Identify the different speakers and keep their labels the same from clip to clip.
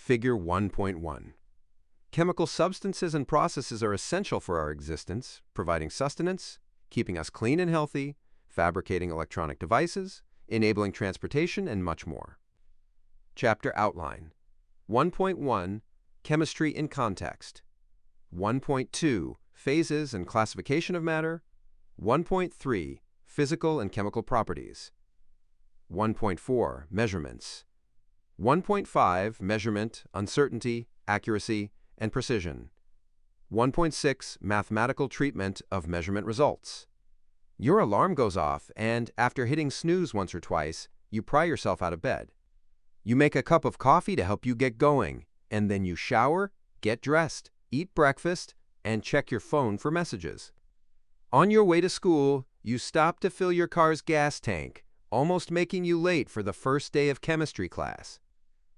Speaker 1: Figure 1.1. Chemical substances and processes are essential for our existence, providing sustenance, keeping us clean and healthy, fabricating electronic devices, enabling transportation, and much more. Chapter Outline. 1.1. Chemistry in Context. 1.2. Phases and Classification of Matter. 1.3. Physical and Chemical Properties. 1.4. Measurements. 1.5. Measurement, uncertainty, accuracy, and precision. 1.6. Mathematical treatment of measurement results. Your alarm goes off, and after hitting snooze once or twice, you pry yourself out of bed. You make a cup of coffee to help you get going, and then you shower, get dressed, eat breakfast, and check your phone for messages. On your way to school, you stop to fill your car's gas tank, almost making you late for the first day of chemistry class.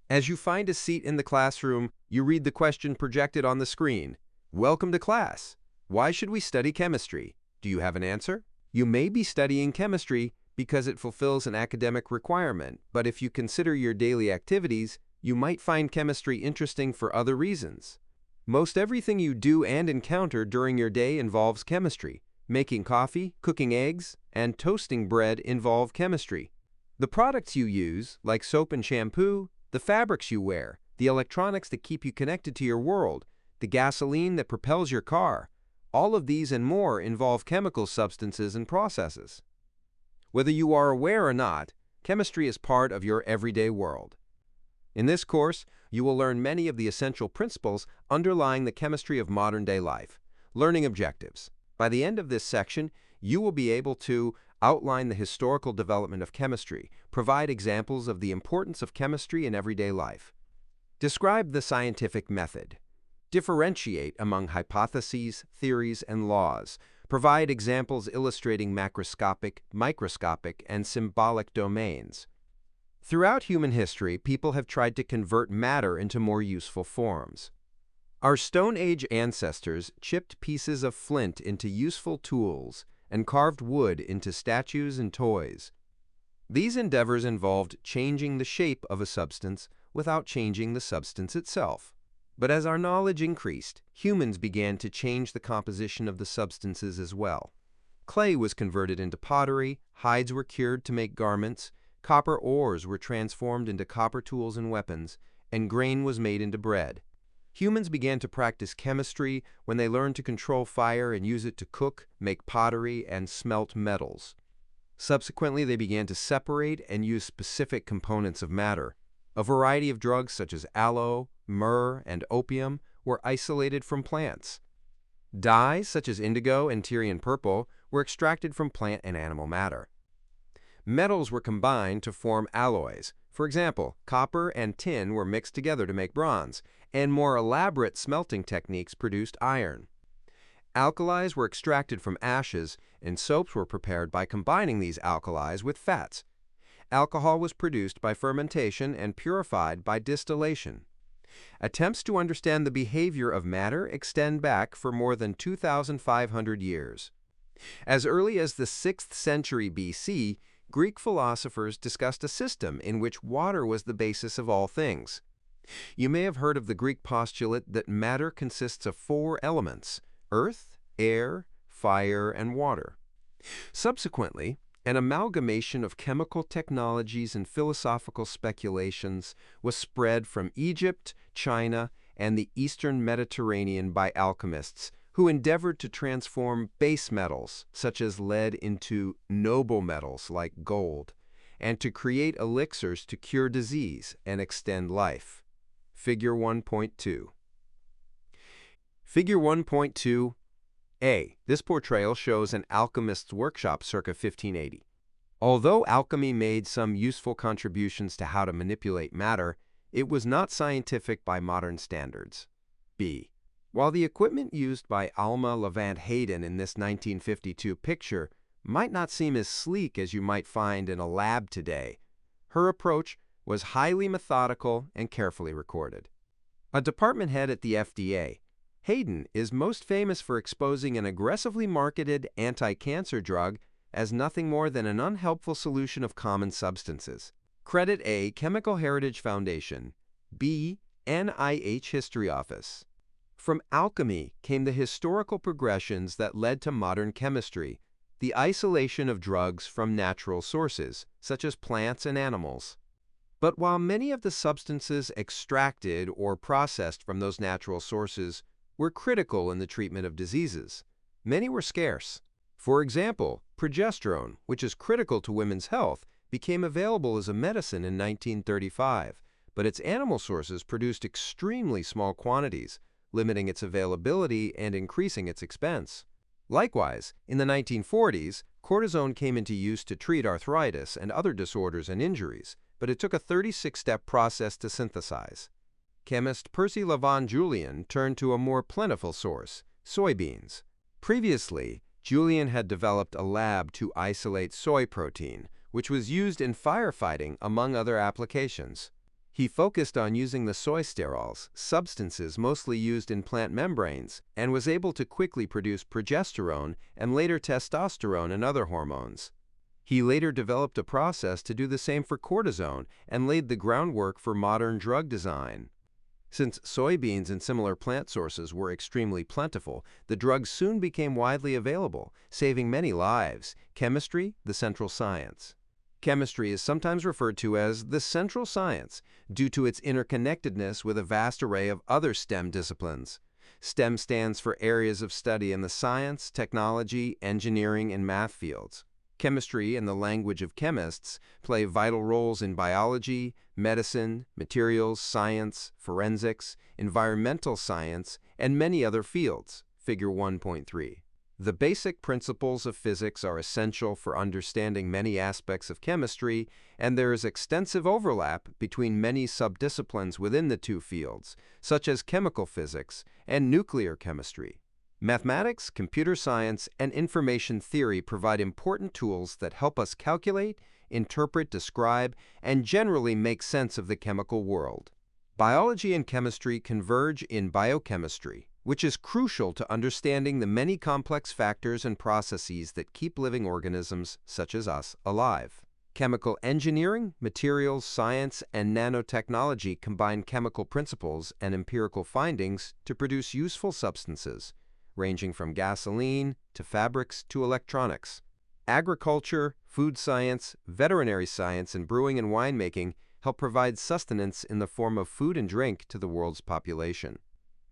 Speaker 1: As you find a seat in the classroom, you read the question projected on the screen. Welcome to class. Why should we study chemistry? Do you have an answer? You may be studying chemistry because it fulfills an academic requirement, but if you consider your daily activities, you might find chemistry interesting for other reasons. Most everything you do and encounter during your day involves chemistry. Making coffee, cooking eggs, and toasting bread involve chemistry. The products you use, like soap and shampoo, the fabrics you wear, the electronics that keep you connected to your world, the gasoline that propels your car, all of these and more involve chemical substances and processes. Whether you are aware or not, chemistry is part of your everyday world. In this course, you will learn many of the essential principles underlying the chemistry of modern-day life. Learning objectives. By the end of this section, you will be able to outline the historical development of chemistry, provide examples of the importance of chemistry in everyday life, describe the scientific method, differentiate among hypotheses, theories, and laws, provide examples illustrating macroscopic, microscopic, and symbolic domains. Throughout human history, people have tried to convert matter into more useful forms. Our Stone Age ancestors chipped pieces of flint into useful tools and carved wood into statues and toys. These endeavors involved changing the shape of a substance without changing the substance itself. But as our knowledge increased, humans began to change the composition of the substances as well. Clay was converted into pottery, hides were cured to make garments, copper ores were transformed into copper tools and weapons, and grain was made into bread. Humans began to practice chemistry when they learned to control fire and use it to cook, make pottery, and smelt metals. Subsequently, they began to separate and use specific components of matter. A variety of drugs such as aloe, myrrh, and opium were isolated from plants. Dyes such as indigo and Tyrian purple were extracted from plant and animal matter. Metals were combined to form alloys. For example, copper and tin were mixed together to make bronze, and more elaborate smelting techniques produced iron. Alkalis were extracted from ashes, and soaps were prepared by combining these alkalis with fats. Alcohol was produced by fermentation and purified by distillation. Attempts to understand the behavior of matter extend back for more than 2,500 years. As early as the 6th century BC, Greek philosophers discussed a system in which water was the basis of all things. You may have heard of the Greek postulate that matter consists of 4 elements: earth, air, fire, and water. Subsequently, an amalgamation of chemical technologies and philosophical speculations was spread from Egypt, China, and the Eastern Mediterranean by alchemists who endeavored to transform base metals, such as lead, into noble metals like gold, and to create elixirs to cure disease and extend life. Figure 1.2. Figure 1.2a. This portrayal shows an alchemist's workshop circa 1580. Although alchemy made some useful contributions to how to manipulate matter, it was not scientific by modern standards. B. While the equipment used by Alma Levant Hayden in this 1952 picture might not seem as sleek as you might find in a lab today, her approach was highly methodical and carefully recorded. A department head at the FDA, Hayden is most famous for exposing an aggressively marketed anti-cancer drug as nothing more than an unhelpful solution of common substances. Credit A. Chemical Heritage Foundation, B. NIH History Office. From alchemy came the historical progressions that led to modern chemistry, the isolation of drugs from natural sources, such as plants and animals. But while many of the substances extracted or processed from those natural sources were critical in the treatment of diseases, many were scarce. For example, progesterone, which is critical to women's health, became available as a medicine in 1935, but its animal sources produced extremely small quantities, limiting its availability and increasing its expense. Likewise, in the 1940s, cortisone came into use to treat arthritis and other disorders and injuries, but it took a 36-step process to synthesize. Chemist Percy Lavon Julian turned to a more plentiful source, soybeans. Previously, Julian had developed a lab to isolate soy protein, which was used in firefighting among other applications. He focused on using the soy sterols, substances mostly used in plant membranes, and was able to quickly produce progesterone and later testosterone and other hormones. He later developed a process to do the same for cortisone and laid the groundwork for modern drug design. Since soybeans and similar plant sources were extremely plentiful, the drugs soon became widely available, saving many lives. Chemistry, the central science. Chemistry is sometimes referred to as the central science due to its interconnectedness with a vast array of other STEM disciplines. STEM stands for areas of study in the science, technology, engineering, and math fields. Chemistry and the language of chemists play vital roles in biology, medicine, materials science, forensics, environmental science, and many other fields. Figure 1.3. The basic principles of physics are essential for understanding many aspects of chemistry, and there is extensive overlap between many subdisciplines within the two fields, such as chemical physics and nuclear chemistry. Mathematics, computer science, and information theory provide important tools that help us calculate, interpret, describe, and generally make sense of the chemical world. Biology and chemistry converge in biochemistry, which is crucial to understanding the many complex factors and processes that keep living organisms, such as us, alive. Chemical engineering, materials science, and nanotechnology combine chemical principles and empirical findings to produce useful substances, ranging from gasoline to fabrics to electronics. Agriculture, food science, veterinary science, and brewing and winemaking help provide sustenance in the form of food and drink to the world's population.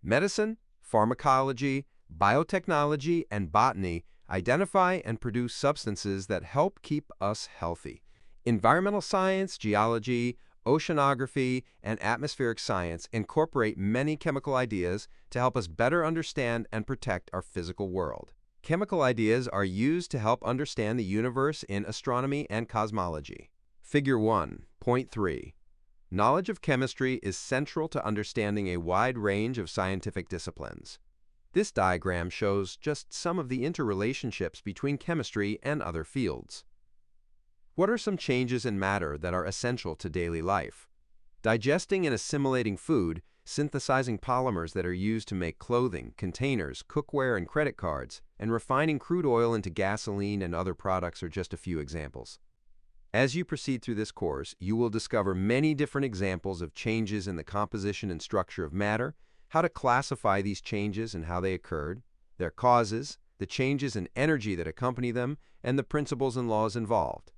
Speaker 1: Medicine, pharmacology, biotechnology, and botany identify and produce substances that help keep us healthy. Environmental science, geology, oceanography, and atmospheric science incorporate many chemical ideas to help us better understand and protect our physical world. Chemical ideas are used to help understand the universe in astronomy and cosmology. Figure 1.3. Knowledge of chemistry is central to understanding a wide range of scientific disciplines. This diagram shows just some of the interrelationships between chemistry and other fields. What are some changes in matter that are essential to daily life? Digesting and assimilating food, synthesizing polymers that are used to make clothing, containers, cookware, and credit cards, and refining crude oil into gasoline and other products are just a few examples. As you proceed through this course, you will discover many different examples of changes in the composition and structure of matter, how to classify these changes and how they occurred, their causes, the changes in energy that accompany them, and the principles and laws involved.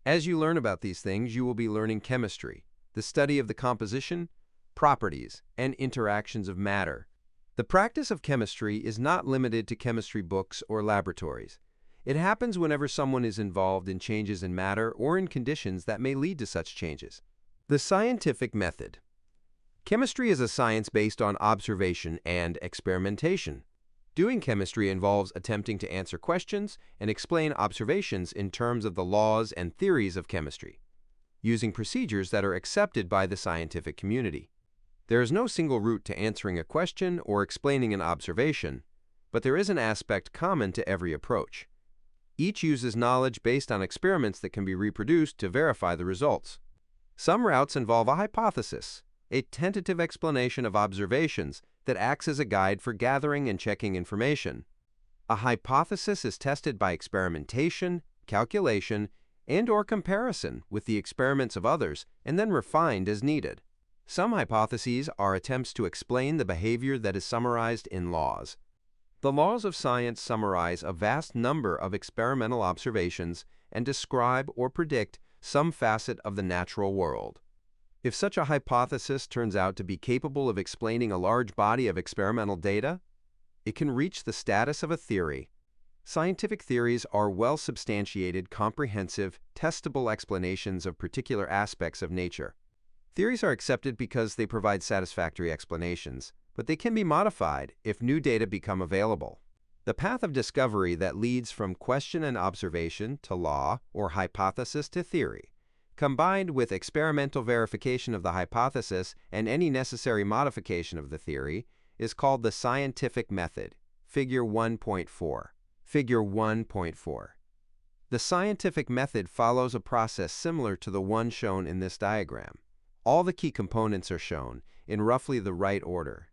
Speaker 1: As you learn about these things, you will be learning chemistry, the study of the composition, properties, and interactions of matter. The practice of chemistry is not limited to chemistry books or laboratories. It happens whenever someone is involved in changes in matter or in conditions that may lead to such changes. The scientific method. Chemistry is a science based on observation and experimentation. Doing chemistry involves attempting to answer questions and explain observations in terms of the laws and theories of chemistry, using procedures that are accepted by the scientific community. There is no single route to answering a question or explaining an observation, but there is an aspect common to every approach. Each uses knowledge based on experiments that can be reproduced to verify the results. Some routes involve a hypothesis, a tentative explanation of observations that acts as a guide for gathering and checking information. A hypothesis is tested by experimentation, calculation, and/or comparison with the experiments of others and then refined as needed. Some hypotheses are attempts to explain the behavior that is summarized in laws. The laws of science summarize a vast number of experimental observations and describe or predict some facet of the natural world. If such a hypothesis turns out to be capable of explaining a large body of experimental data, it can reach the status of a theory. Scientific theories are well-substantiated, comprehensive, testable explanations of particular aspects of nature. Theories are accepted because they provide satisfactory explanations, but they can be modified if new data become available. The path of discovery that leads from question and observation to law or hypothesis to theory, combined with experimental verification of the hypothesis and any necessary modification of the theory, is called the scientific method. Figure 1.4. Figure 1.4. The scientific method follows a process similar to the one shown in this diagram. All the key components are shown in roughly the right order.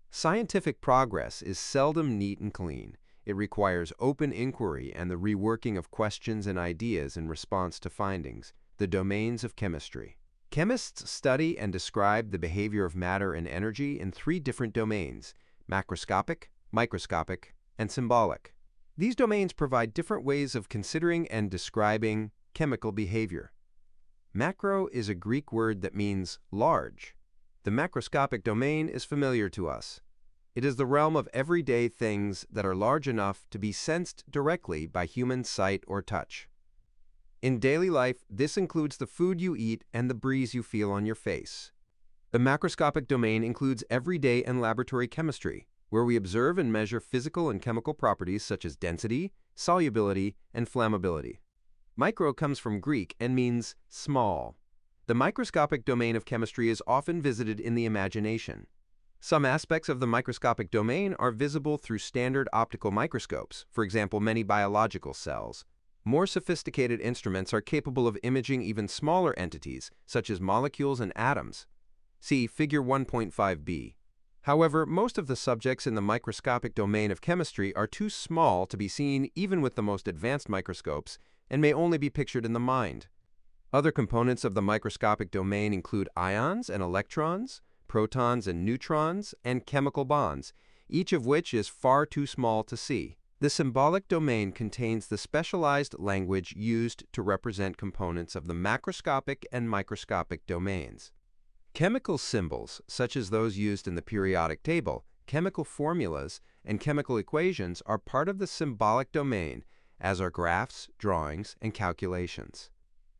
Speaker 1: Scientific progress is seldom neat and clean. It requires open inquiry and the reworking of questions and ideas in response to findings, the domains of chemistry. Chemists study and describe the behavior of matter and energy in three different domains: macroscopic, microscopic, and symbolic. These domains provide different ways of considering and describing chemical behavior. Macro is a Greek word that means large. The macroscopic domain is familiar to us. It is the realm of everyday things that are large enough to be sensed directly by human sight or touch. In daily life, this includes the food you eat and the breeze you feel on your face. The macroscopic domain includes everyday and laboratory chemistry, where we observe and measure physical and chemical properties such as density, solubility, and flammability. Micro comes from Greek and means small. The microscopic domain of chemistry is often visited in the imagination. Some aspects of the microscopic domain are visible through standard optical microscopes, for example, many biological cells. More sophisticated instruments are capable of imaging even smaller entities, such as molecules and atoms. See Figure 1.5b. However, most of the subjects in the microscopic domain of chemistry are too small to be seen even with the most advanced microscopes and may only be pictured in the mind. Other components of the microscopic domain include ions and electrons, protons and neutrons, and chemical bonds, each of which is far too small to see. The symbolic domain contains the specialized language used to represent components of the macroscopic and microscopic domains. Chemical symbols, such as those used in the periodic table, chemical formulas, and chemical equations are part of the symbolic domain, as are graphs, drawings, and calculations.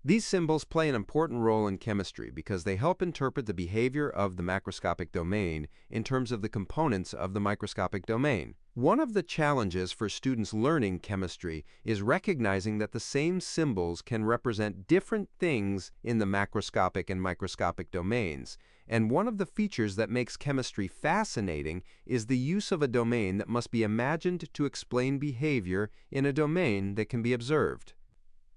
Speaker 1: These symbols play an important role in chemistry because they help interpret the behavior of the macroscopic domain in terms of the components of the microscopic domain. One of the challenges for students learning chemistry is recognizing that the same symbols can represent different things in the macroscopic and microscopic domains, and one of the features that makes chemistry fascinating is the use of a domain that must be imagined to explain behavior in a domain that can be observed.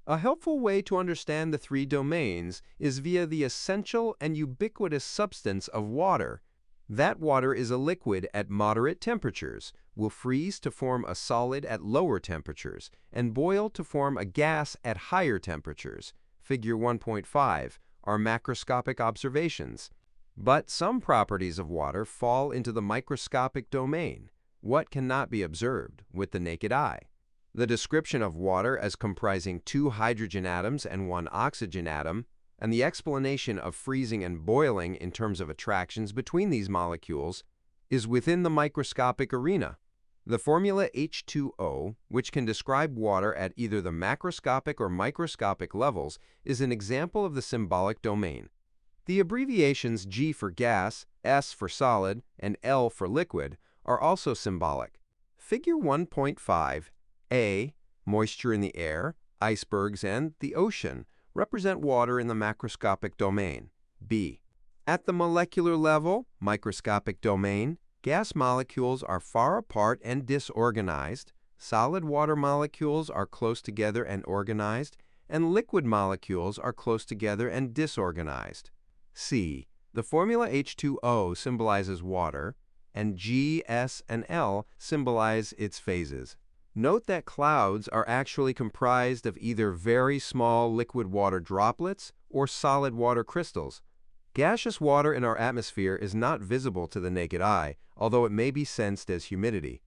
Speaker 1: A helpful way to understand the three domains is via the essential and ubiquitous substance of water. That water is a liquid at moderate temperatures, will freeze to form a solid at lower temperatures, and boil to form a gas at higher temperatures. Figure 1.5 are macroscopic observations. But some properties of water fall into the microscopic domain, what cannot be observed with the naked eye. The description of water as comprising 2 hydrogen atoms and 1 oxygen atom, and the explanation of freezing and boiling in terms of attractions between these molecules, is within the microscopic arena. The formula H2O, which can describe water at either the macroscopic or microscopic levels, is an example of the symbolic domain. The abbreviations G for gas, S for solid, and L for liquid are also symbolic. Figure 1.5 A, moisture in the air, icebergs, and the ocean represent water in the macroscopic domain. B, at the molecular level, microscopic domain, gas molecules are far apart and disorganized, solid water molecules are close together and organized, and liquid molecules are close together and disorganized. C, the formula H2O symbolizes water, and G, S, and L symbolize its phases. Note that clouds are actually comprised of either very small liquid water droplets or solid water crystals. Gaseous water in our atmosphere is not visible to the naked eye, although it may be sensed as humidity.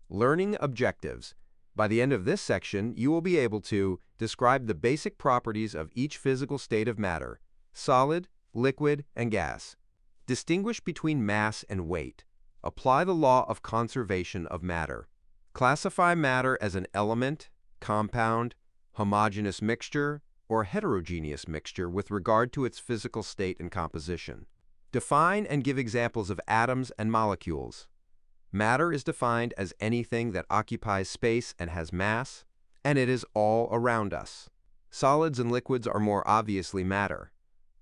Speaker 1: Learning objectives. By the end of this section, you will be able to describe the basic properties of each physical state of matter: solid, liquid, and gas. Distinguish between mass and weight. Apply the law of conservation of matter. Classify matter as an element, compound, homogeneous mixture, or heterogeneous mixture with regard to its physical state and composition. Define and give examples of atoms and molecules. Matter is defined as anything that occupies space and has mass, and it is all around us. Solids and liquids are more obviously matter.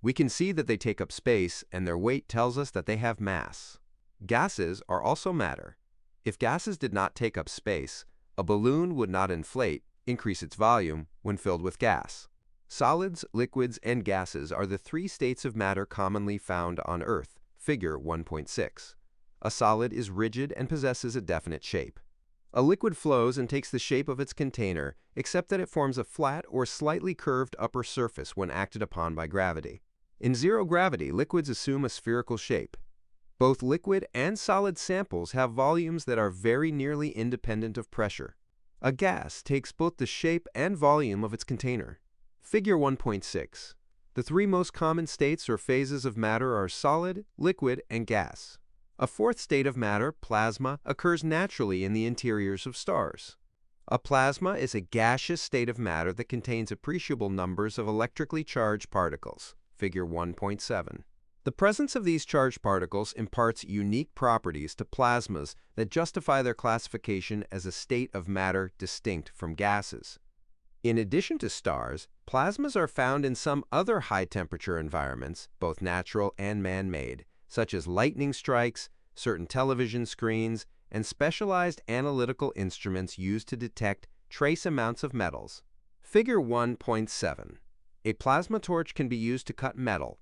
Speaker 1: We can see that they take up space, and their weight tells us that they have mass. Gases are also matter. If gases did not take up space, a balloon would not inflate, increase its volume, when filled with gas. Solids, liquids, and gases are the three states of matter commonly found on Earth, Figure 1.6. A solid is rigid and possesses a definite shape. A liquid flows and takes the shape of its container, except that it forms a flat or slightly curved upper surface when acted upon by gravity. In zero gravity, liquids assume a spherical shape. Both liquid and solid samples have volumes that are very nearly independent of pressure. A gas takes both the shape and volume of its container. Figure 1.6. The three most common states or phases of matter are solid, liquid, and gas. A fourth state of matter, plasma, occurs naturally in the interiors of stars. A plasma is a gaseous state of matter that contains appreciable numbers of electrically charged particles. Figure 1.7. The presence of these charged particles imparts unique properties to plasmas that justify their classification as a state of matter distinct from gases. In addition to stars, plasmas are found in some other high-temperature environments, both natural and man-made, such as lightning strikes, certain television screens, and specialized analytical instruments used to detect trace amounts of metals. Figure 1.7. A plasma torch can be used to cut metal.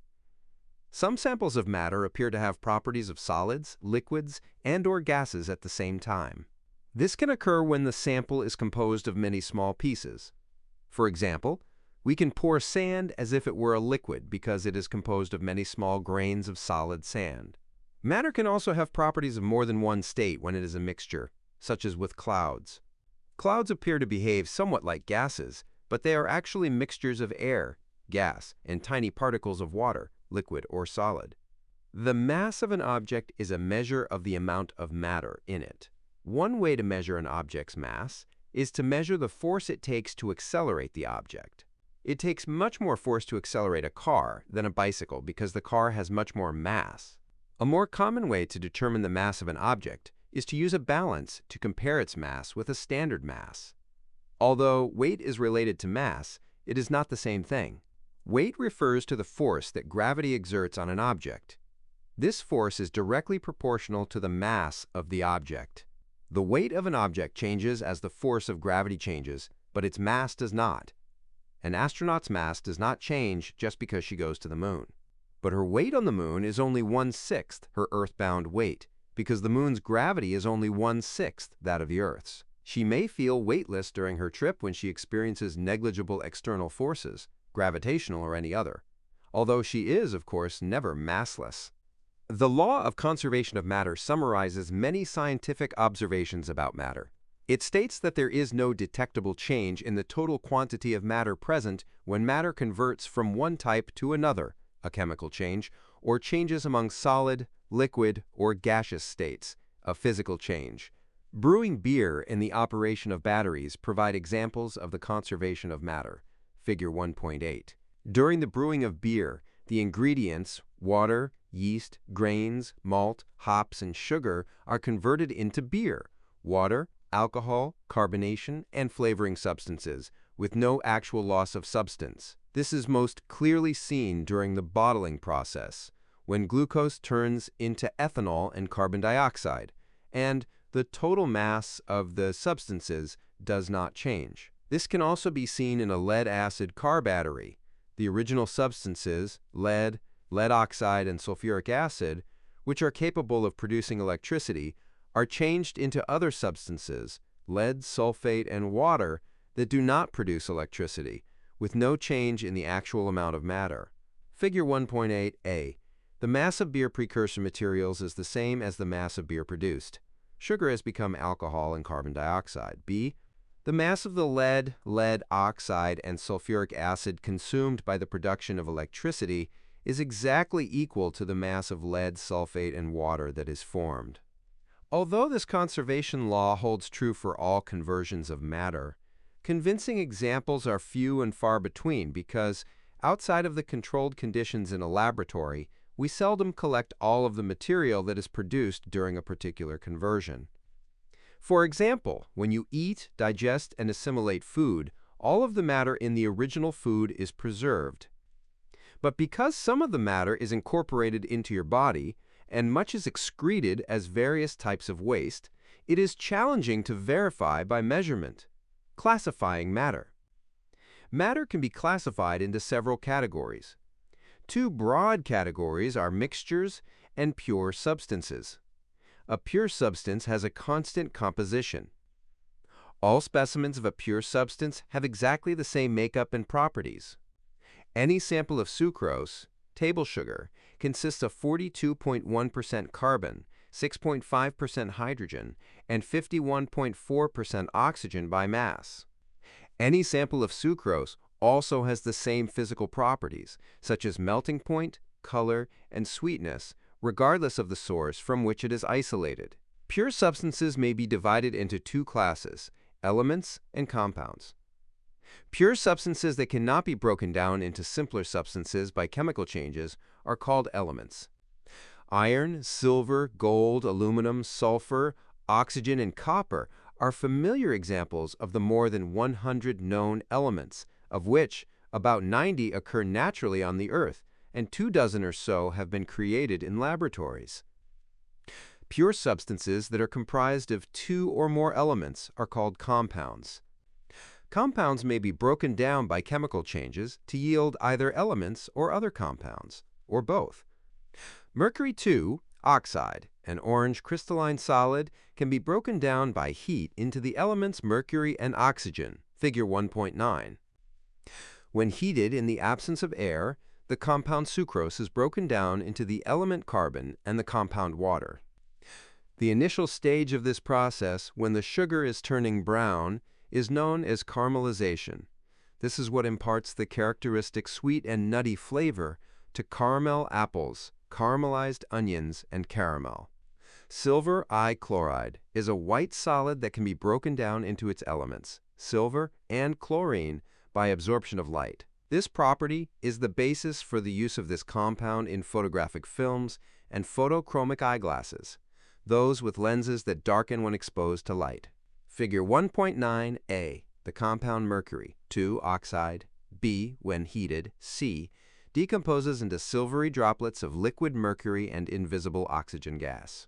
Speaker 1: Some samples of matter appear to have properties of solids, liquids, and/or gases at the same time. This can occur when the sample is composed of many small pieces. For example, we can pour sand as if it were a liquid because it is composed of many small grains of solid sand. Matter can also have properties of more than one state when it is a mixture, such as with clouds. Clouds appear to behave somewhat like gases, but they are actually mixtures of air, gas, and tiny particles of water, liquid or solid. The mass of an object is a measure of the amount of matter in it. One way to measure an object's mass is to measure the force it takes to accelerate the object. It takes much more force to accelerate a car than a bicycle because the car has much more mass. A more common way to determine the mass of an object is to use a balance to compare its mass with a standard mass. Although weight is related to mass, it is not the same thing. Weight refers to the force that gravity exerts on an object. This force is directly proportional to the mass of the object. The weight of an object changes as the force of gravity changes, but its mass does not. An astronaut's mass does not change just because she goes to the moon. But her weight on the moon is only 1/6 her earthbound weight, because the moon's gravity is only 1/6 that of the Earth's. She may feel weightless during her trip when she experiences negligible external forces, gravitational or any other, although she is, of course, never massless. The law of conservation of matter summarizes many scientific observations about matter. It states that there is no detectable change in the total quantity of matter present when matter converts from one type to another, a chemical change, or changes among solid, liquid, or gaseous states, a physical change. Brewing beer and the operation of batteries provide examples of the conservation of matter. Figure 1.8. During the brewing of beer, the ingredients, water, yeast, grains, malt, hops, and sugar are converted into beer, water, alcohol, carbonation, and flavoring substances, with no actual loss of substance. This is most clearly seen during the bottling process, when glucose turns into ethanol and carbon dioxide, and the total mass of the substances does not change. This can also be seen in a lead-acid car battery. The original substances, lead, lead oxide, and sulfuric acid, which are capable of producing electricity, are changed into other substances, lead, sulfate, and water, that do not produce electricity, with no change in the actual amount of matter. Figure 1.8a. The mass of beer precursor materials is the same as the mass of beer produced. Sugar has become alcohol and carbon dioxide. B. The mass of the lead oxide, and sulfuric acid consumed by the production of electricity is exactly equal to the mass of lead, sulfate, and water that is formed. Although this conservation law holds true for all conversions of matter, convincing examples are few and far between because, outside of the controlled conditions in a laboratory, we seldom collect all of the material that is produced during a particular conversion. For example, when you eat, digest, and assimilate food, all of the matter in the original food is preserved. But because some of the matter is incorporated into your body, and much is excreted as various types of waste, it is challenging to verify by measurement. Classifying matter. Matter can be classified into several categories. Two broad categories are mixtures and pure substances. A pure substance has a constant composition. All specimens of a pure substance have exactly the same makeup and properties. Any sample of sucrose, table sugar, consists of 42.1% carbon, 6.5% hydrogen, and 51.4% oxygen by mass. Any sample of sucrose also has the same physical properties, such as melting point, color, and sweetness, regardless of the source from which it is isolated. Pure substances may be divided into two classes, elements and compounds. Pure substances that cannot be broken down into simpler substances by chemical changes are called elements. Iron, silver, gold, aluminum, sulfur, oxygen, and copper are familiar examples of the more than 100 known elements, of which about 90 occur naturally on the Earth, and 24 or so have been created in laboratories. Pure substances that are comprised of two or more elements are called compounds. Compounds may be broken down by chemical changes to yield either elements or other compounds, or both. Mercury oxide, an orange crystalline solid, can be broken down by heat into the elements mercury and oxygen, figure 1.9. When heated in the absence of air, the compound sucrose is broken down into the element carbon and the compound water. The initial stage of this process, when the sugar is turning brown, is known as caramelization. This is what imparts the characteristic sweet and nutty flavor to caramel apples, caramelized onions, and caramel. Silver I-chloride is a white solid that can be broken down into its elements, silver and chlorine, by absorption of light. This property is the basis for the use of this compound in photographic films and photochromic eyeglasses, those with lenses that darken when exposed to light. Figure 1.9a, the compound mercury, oxide, B, when heated, C, decomposes into silvery droplets of liquid mercury and invisible oxygen gas.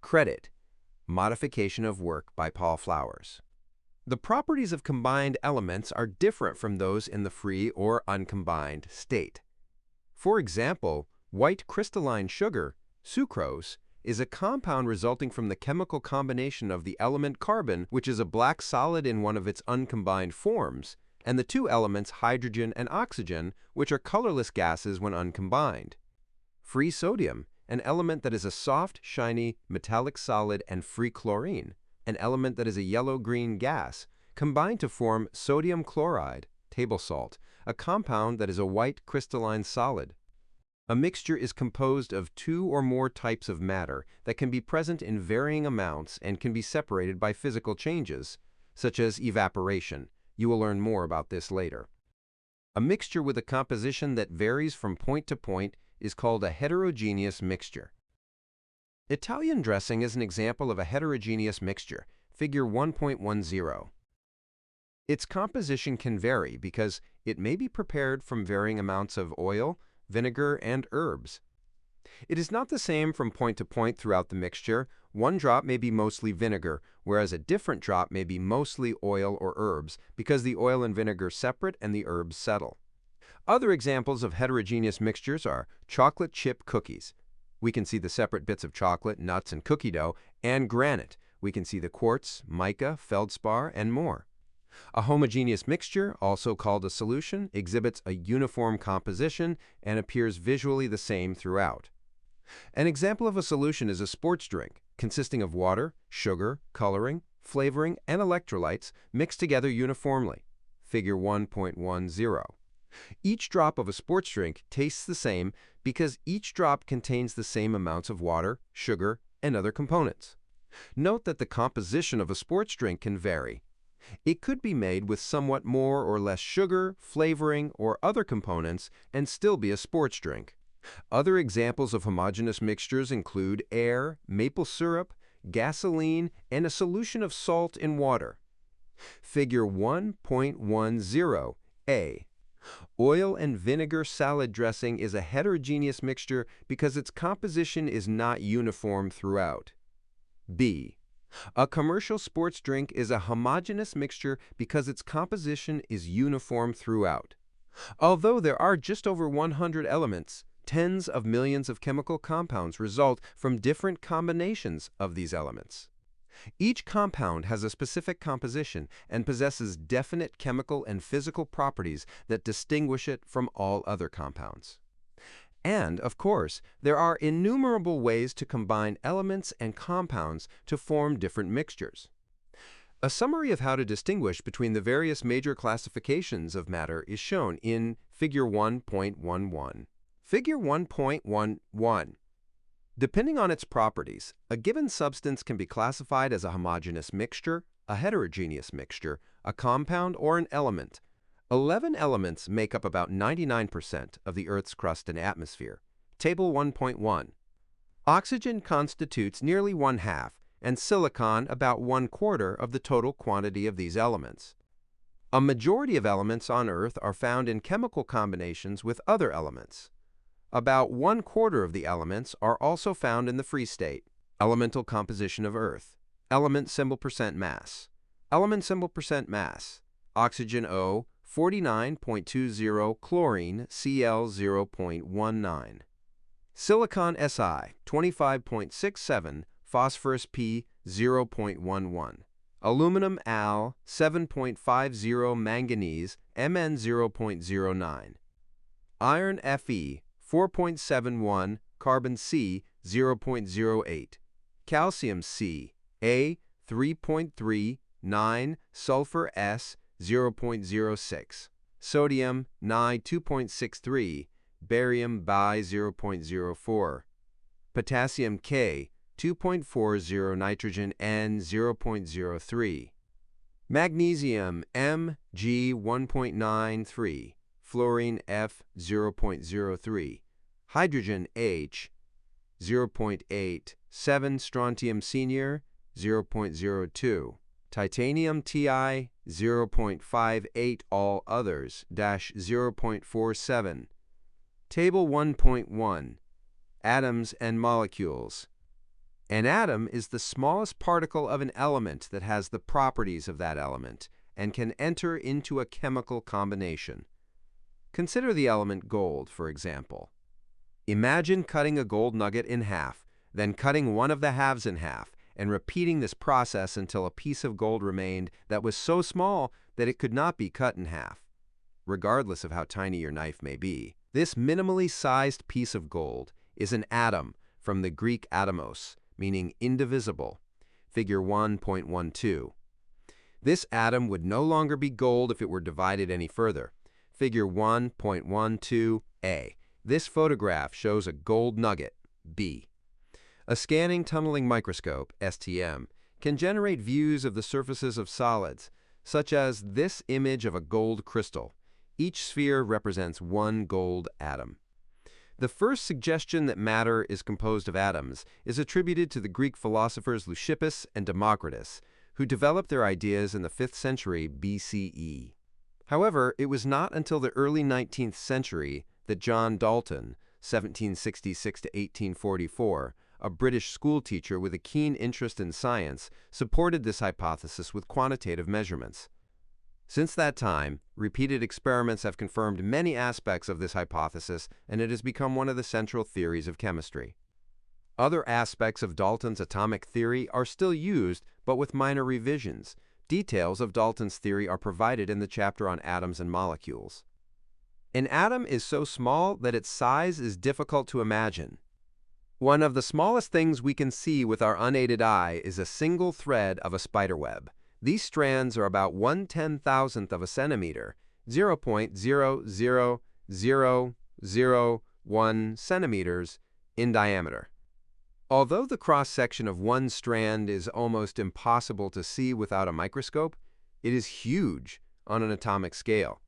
Speaker 1: Credit: Modification of work by Paul Flowers. The properties of combined elements are different from those in the free or uncombined state. For example, white crystalline sugar, sucrose, is a compound resulting from the chemical combination of the element carbon, which is a black solid in one of its uncombined forms, and the two elements hydrogen and oxygen, which are colorless gases when uncombined. Free sodium, an element that is a soft, shiny, metallic solid, and free chlorine, an element that is a yellow-green gas, combine to form sodium chloride, table salt, a compound that is a white crystalline solid. A mixture is composed of two or more types of matter that can be present in varying amounts and can be separated by physical changes, such as evaporation. You will learn more about this later. A mixture with a composition that varies from point to point is called a heterogeneous mixture. Italian dressing is an example of a heterogeneous mixture, figure 1.10. Its composition can vary because it may be prepared from varying amounts of oil, vinegar, and herbs. It is not the same from point to point throughout the mixture. One drop may be mostly vinegar, whereas a different drop may be mostly oil or herbs because the oil and vinegar separate and the herbs settle. Other examples of heterogeneous mixtures are chocolate chip cookies. We can see the separate bits of chocolate, nuts, and cookie dough, and granite. We can see the quartz, mica, feldspar, and more. A homogeneous mixture, also called a solution, exhibits a uniform composition and appears visually the same throughout. An example of a solution is a sports drink, consisting of water, sugar, coloring, flavoring, and electrolytes mixed together uniformly. Figure 1.10. Each drop of a sports drink tastes the same because each drop contains the same amounts of water, sugar, and other components. Note that the composition of a sports drink can vary. It could be made with somewhat more or less sugar, flavoring, or other components and still be a sports drink. Other examples of homogeneous mixtures include air, maple syrup, gasoline, and a solution of salt in water. Figure 1.10a. Oil and vinegar salad dressing is a heterogeneous mixture because its composition is not uniform throughout. B. A commercial sports drink is a homogeneous mixture because its composition is uniform throughout. Although there are just over 100 elements, tens of millions of chemical compounds result from different combinations of these elements. Each compound has a specific composition and possesses definite chemical and physical properties that distinguish it from all other compounds. And, of course, there are innumerable ways to combine elements and compounds to form different mixtures. A summary of how to distinguish between the various major classifications of matter is shown in Figure 1.11. Figure 1.11. Depending on its properties, a given substance can be classified as a homogeneous mixture, a heterogeneous mixture, a compound, or an element. 11 elements make up about 99% of the Earth's crust and atmosphere. Table 1.1. Oxygen constitutes nearly 1/2, and silicon about 1/4 of the total quantity of these elements. A majority of elements on Earth are found in chemical combinations with other elements. About 1/4 of the elements are also found in the free state. Elemental composition of Earth. Element symbol percent mass. Element symbol percent mass. Oxygen O, 49.20, chlorine Cl 0.19. Silicon Si, 25.67, phosphorus P 0.11. Aluminum Al, 7.50, manganese Mn 0.09. Iron Fe, 4.71, carbon C 0.08. Calcium C, A 3.39, sulfur S 0.06, sodium Ni 2.63, barium Bi 0.04, potassium K 2.40, nitrogen N 0.03, magnesium Mg 1.93, fluorine F 0.03, hydrogen H 0.87, strontium senior 0.02, titanium Ti 0.58, all others -0.47. Table 1.1. Atoms and molecules. An atom is the smallest particle of an element that has the properties of that element and can enter into a chemical combination. Consider the element gold, for example. Imagine cutting a gold nugget in half, then cutting one of the halves in half, and repeating this process until a piece of gold remained that was so small that it could not be cut in half, regardless of how tiny your knife may be. This minimally sized piece of gold is an atom, from the Greek atomos, meaning indivisible. Figure 1.12. This atom would no longer be gold if it were divided any further. Figure 1.12a. This photograph shows a gold nugget, B. A scanning tunneling microscope, STM, can generate views of the surfaces of solids, such as this image of a gold crystal. Each sphere represents one gold atom. The first suggestion that matter is composed of atoms is attributed to the Greek philosophers Leucippus and Democritus, who developed their ideas in the 5th century BCE. However, it was not until the early 19th century that John Dalton, 1766 to 1844, a British schoolteacher with a keen interest in science, supported this hypothesis with quantitative measurements. Since that time, repeated experiments have confirmed many aspects of this hypothesis, and it has become one of the central theories of chemistry. Other aspects of Dalton's atomic theory are still used, but with minor revisions. Details of Dalton's theory are provided in the chapter on atoms and molecules. An atom is so small that its size is difficult to imagine. One of the smallest things we can see with our unaided eye is a single thread of a spiderweb. These strands are about 1/10,000th of a centimeter, 0.00001 centimeters in diameter. Although the cross-section of one strand is almost impossible to see without a microscope, it is huge on an atomic scale.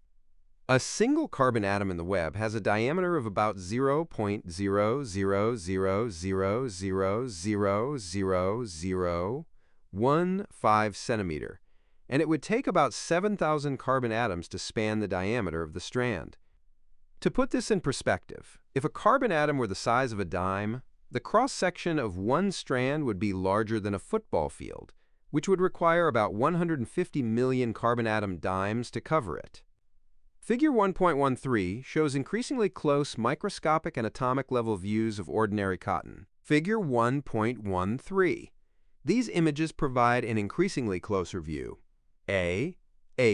Speaker 1: A single carbon atom in the web has a diameter of about 0.000000015 centimeter, and it would take about 7,000 carbon atoms to span the diameter of the strand. To put this in perspective, if a carbon atom were the size of a dime, the cross-section of one strand would be larger than a football field, which would require about 150 million carbon atom dimes to cover it. Figure 1.13 shows increasingly close microscopic and atomic level views of ordinary cotton. Figure 1.13. These images provide an increasingly closer view. A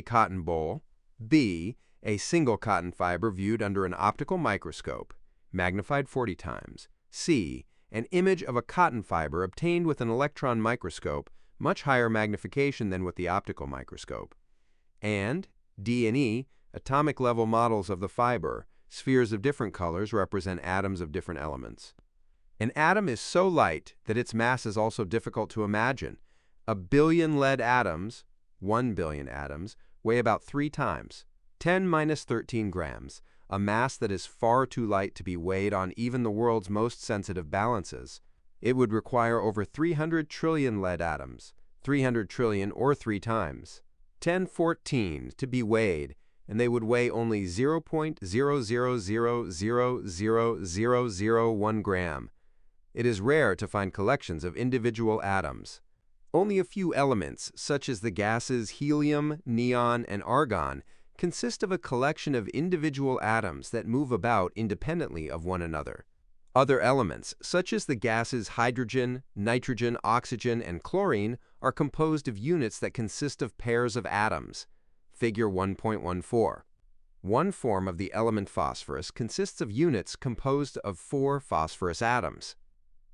Speaker 1: cotton boll. B, a single cotton fiber viewed under an optical microscope, magnified 40 times. C, an image of a cotton fiber obtained with an electron microscope, much higher magnification than with the optical microscope. And D and E, atomic level models of the fiber. Spheres of different colors represent atoms of different elements. An atom is so light that its mass is also difficult to imagine. A billion lead atoms, 1 billion atoms, weigh about 3 times, 10⁻13 grams, a mass that is far too light to be weighed on even the world's most sensitive balances. It would require over 300 trillion lead atoms, 300 trillion or 3 times, 1014 to be weighed, and they would weigh only 0.000000001 gram. It is rare to find collections of individual atoms. Only a few elements, such as the gases helium, neon, and argon, consist of a collection of individual atoms that move about independently of one another. Other elements, such as the gases hydrogen, nitrogen, oxygen, and chlorine, are composed of units that consist of pairs of atoms. Figure 1.14. One form of the element phosphorus consists of units composed of 4 phosphorus atoms.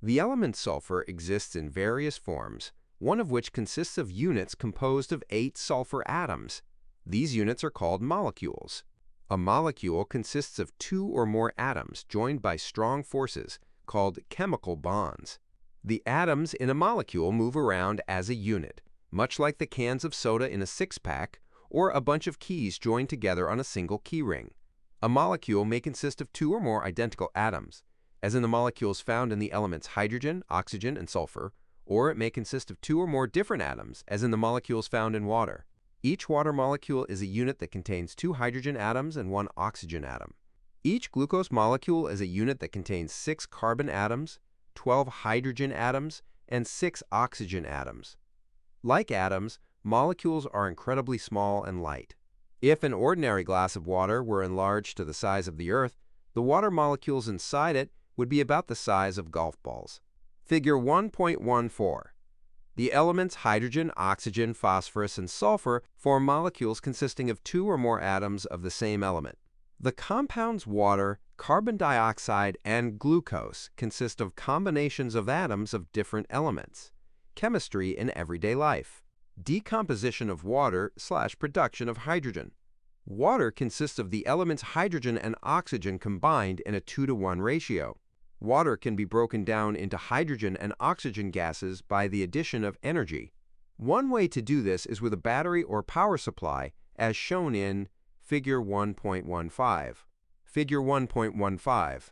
Speaker 1: The element sulfur exists in various forms, one of which consists of units composed of 8 sulfur atoms. These units are called molecules. A molecule consists of 2 or more atoms joined by strong forces called chemical bonds. The atoms in a molecule move around as a unit, much like the cans of soda in a six-pack or a bunch of keys joined together on a single key ring. A molecule may consist of 2 or more identical atoms, as in the molecules found in the elements hydrogen, oxygen, and sulfur, or it may consist of 2 or more different atoms, as in the molecules found in water. Each water molecule is a unit that contains 2 hydrogen atoms and 1 oxygen atom. Each glucose molecule is a unit that contains 6 carbon atoms, 12 hydrogen atoms, and 6 oxygen atoms. Like atoms, molecules are incredibly small and light. If an ordinary glass of water were enlarged to the size of the Earth, the water molecules inside it would be about the size of golf balls. Figure 1.14. The elements hydrogen, oxygen, phosphorus, and sulfur form molecules consisting of 2 or more atoms of the same element. The compounds water, carbon dioxide, and glucose consist of combinations of atoms of different elements. Chemistry in everyday life. Decomposition of water/production of hydrogen. Water consists of the elements hydrogen and oxygen combined in a 2-to-1 ratio. Water can be broken down into hydrogen and oxygen gases by the addition of energy. One way to do this is with a battery or power supply, as shown in Figure 1.15. Figure 1.15.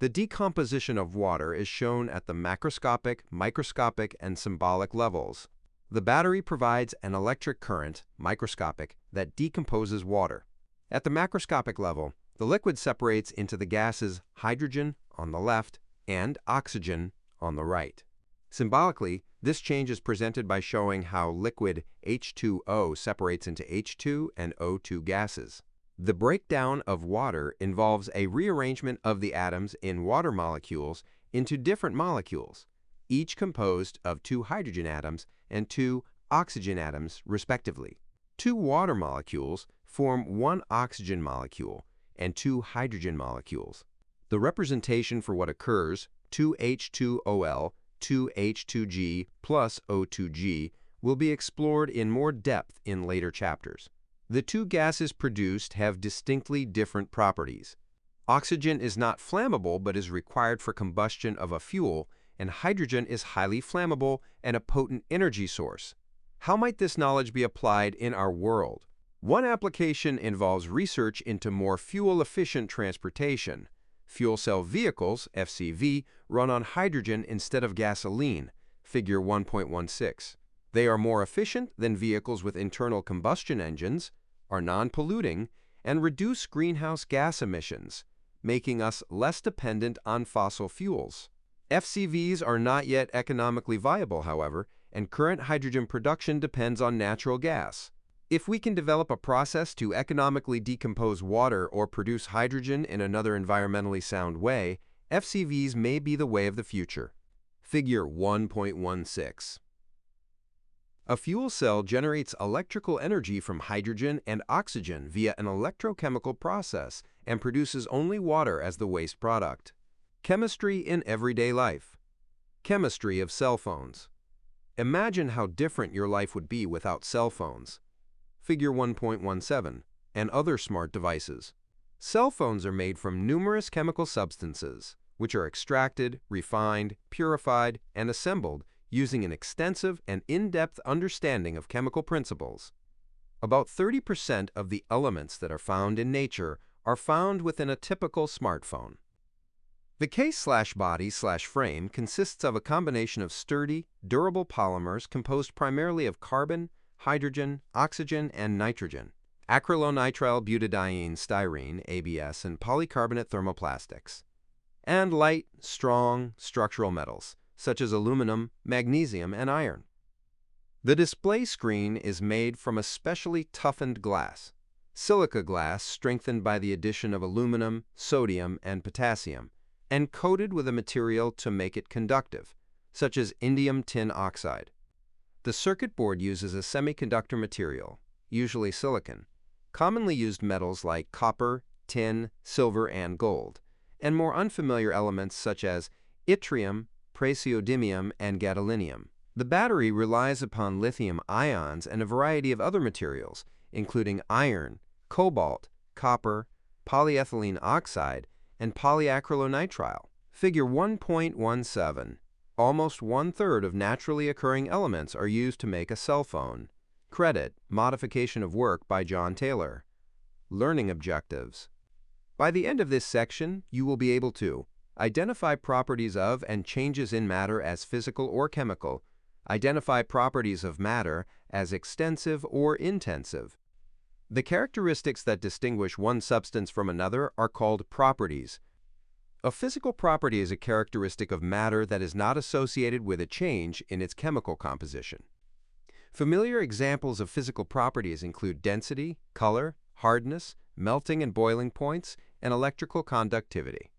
Speaker 1: The decomposition of water is shown at the macroscopic, microscopic, and symbolic levels. The battery provides an electric current, microscopic, that decomposes water. At the macroscopic level, the liquid separates into the gases hydrogen on the left and oxygen on the right. Symbolically, this change is presented by showing how liquid H2O separates into H2 and O2 gases. The breakdown of water involves a rearrangement of the atoms in water molecules into different molecules, each composed of 2 hydrogen atoms and 2 oxygen atoms, respectively. 2 water molecules form 1 oxygen molecule and 2 hydrogen molecules. The representation for what occurs 2H2OL, 2H2G plus O2G, will be explored in more depth in later chapters. The two gases produced have distinctly different properties. Oxygen is not flammable but is required for combustion of a fuel, and hydrogen is highly flammable and a potent energy source. How might this knowledge be applied in our world? One application involves research into more fuel-efficient transportation. Fuel cell vehicles, FCV, run on hydrogen instead of gasoline, figure 1.16. They are more efficient than vehicles with internal combustion engines, are non-polluting, and reduce greenhouse gas emissions, making us less dependent on fossil fuels. FCVs are not yet economically viable, however, and current hydrogen production depends on natural gas. If we can develop a process to economically decompose water or produce hydrogen in another environmentally sound way, FCVs may be the way of the future. Figure 1.16. A fuel cell generates electrical energy from hydrogen and oxygen via an electrochemical process and produces only water as the waste product. Chemistry in everyday life. Chemistry of cell phones. Imagine how different your life would be without cell phones. Figure 1.17, and other smart devices. Cell phones are made from numerous chemical substances, which are extracted, refined, purified, and assembled using an extensive and in-depth understanding of chemical principles. About 30% of the elements that are found in nature are found within a typical smartphone. The case/body/frame consists of a combination of sturdy, durable polymers composed primarily of carbon, hydrogen, oxygen, and nitrogen, acrylonitrile butadiene styrene, ABS, and polycarbonate thermoplastics, and light, strong, structural metals, such as aluminum, magnesium, and iron. The display screen is made from a specially toughened glass, silica glass strengthened by the addition of aluminum, sodium, and potassium, and coated with a material to make it conductive, such as indium tin oxide. The circuit board uses a semiconductor material, usually silicon, commonly used metals like copper, tin, silver, and gold, and more unfamiliar elements such as yttrium, praseodymium, and gadolinium. The battery relies upon lithium ions and a variety of other materials, including iron, cobalt, copper, polyethylene oxide, and polyacrylonitrile. Figure 1.17. Almost one-third of naturally occurring elements are used to make a cell phone. Credit, Modification of Work by John Taylor. Learning objectives. By the end of this section, you will be able to identify properties of and changes in matter as physical or chemical, identify properties of matter as extensive or intensive. The characteristics that distinguish one substance from another are called properties. A physical property is a characteristic of matter that is not associated with a change in its chemical composition. Familiar examples of physical properties include density, color, hardness, melting and boiling points, and electrical conductivity.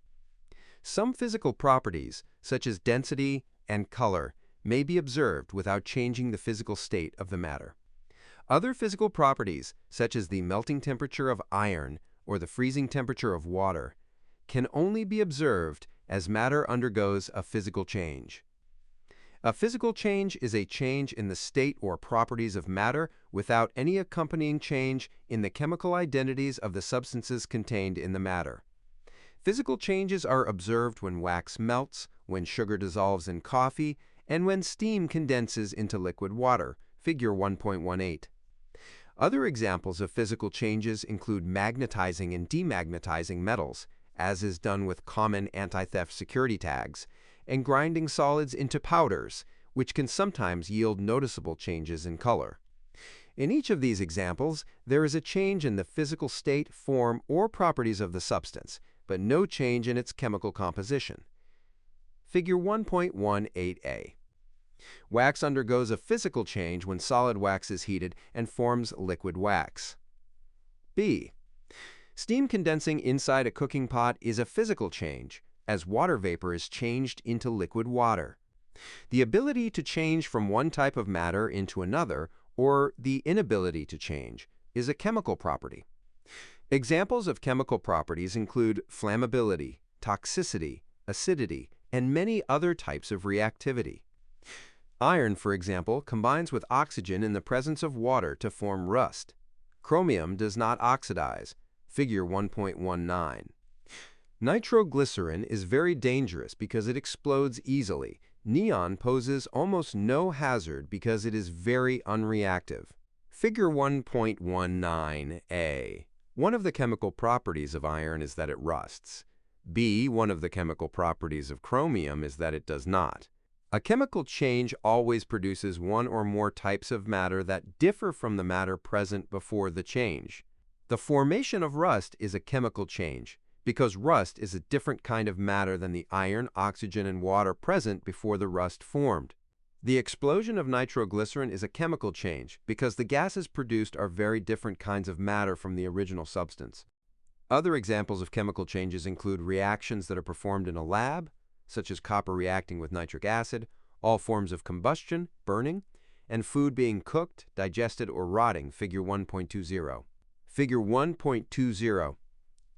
Speaker 1: Some physical properties, such as density and color, may be observed without changing the physical state of the matter. Other physical properties, such as the melting temperature of iron or the freezing temperature of water, can only be observed as matter undergoes a physical change. A physical change is a change in the state or properties of matter without any accompanying change in the chemical identities of the substances contained in the matter. Physical changes are observed when wax melts, when sugar dissolves in coffee, and when steam condenses into liquid water, figure 1.18. Other examples of physical changes include magnetizing and demagnetizing metals, as is done with common anti-theft security tags, and grinding solids into powders, which can sometimes yield noticeable changes in color. In each of these examples, there is a change in the physical state, form, or properties of the substance, but no change in its chemical composition. Figure 1.18a. Wax undergoes a physical change when solid wax is heated and forms liquid wax. B. Steam condensing inside a cooking pot is a physical change, as water vapor is changed into liquid water. The ability to change from one type of matter into another, or the inability to change, is a chemical property. Examples of chemical properties include flammability, toxicity, acidity, and many other types of reactivity. Iron, for example, combines with oxygen in the presence of water to form rust. Chromium does not oxidize, figure 1.19. Nitroglycerin is very dangerous because it explodes easily. Neon poses almost no hazard because it is very unreactive. Figure 1.19a. One of the chemical properties of iron is that it rusts. B. One of the chemical properties of chromium is that it does not. A chemical change always produces one or more types of matter that differ from the matter present before the change. The formation of rust is a chemical change, because rust is a different kind of matter than the iron, oxygen, and water present before the rust formed. The explosion of nitroglycerin is a chemical change because the gases produced are very different kinds of matter from the original substance. Other examples of chemical changes include reactions that are performed in a lab, such as copper reacting with nitric acid, all forms of combustion, burning, and food being cooked, digested, or rotting, figure 1.20. Figure 1.20.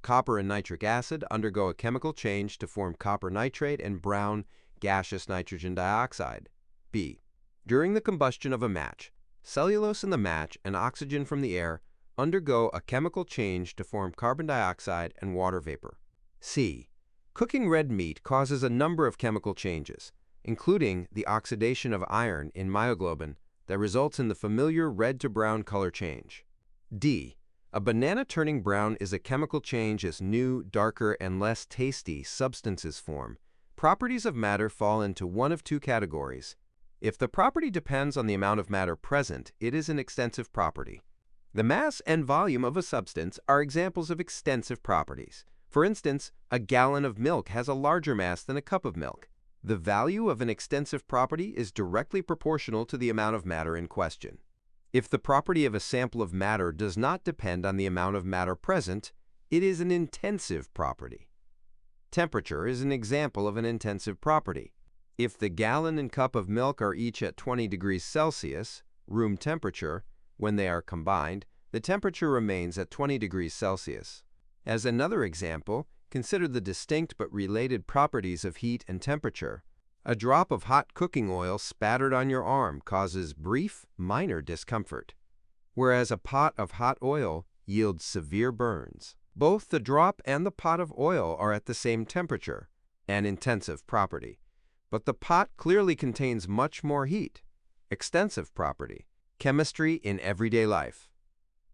Speaker 1: Copper and nitric acid undergo a chemical change to form copper nitrate and brown gaseous nitrogen dioxide. B. During the combustion of a match, cellulose in the match and oxygen from the air undergo a chemical change to form carbon dioxide and water vapor. C. Cooking red meat causes a number of chemical changes, including the oxidation of iron in myoglobin that results in the familiar red to brown color change. D. A banana turning brown is a chemical change as new, darker, and less tasty substances form. Properties of matter fall into one of two categories. If the property depends on the amount of matter present, it is an extensive property. The mass and volume of a substance are examples of extensive properties. For instance, a gallon of milk has a larger mass than a cup of milk. The value of an extensive property is directly proportional to the amount of matter in question. If the property of a sample of matter does not depend on the amount of matter present, it is an intensive property. Temperature is an example of an intensive property. If the gallon and cup of milk are each at 20 degrees Celsius, room temperature, when they are combined, the temperature remains at 20 degrees Celsius. As another example, consider the distinct but related properties of heat and temperature. A drop of hot cooking oil spattered on your arm causes brief, minor discomfort, whereas a pot of hot oil yields severe burns. Both the drop and the pot of oil are at the same temperature, an intensive property. But the pot clearly contains much more heat, extensive property. Chemistry in everyday life.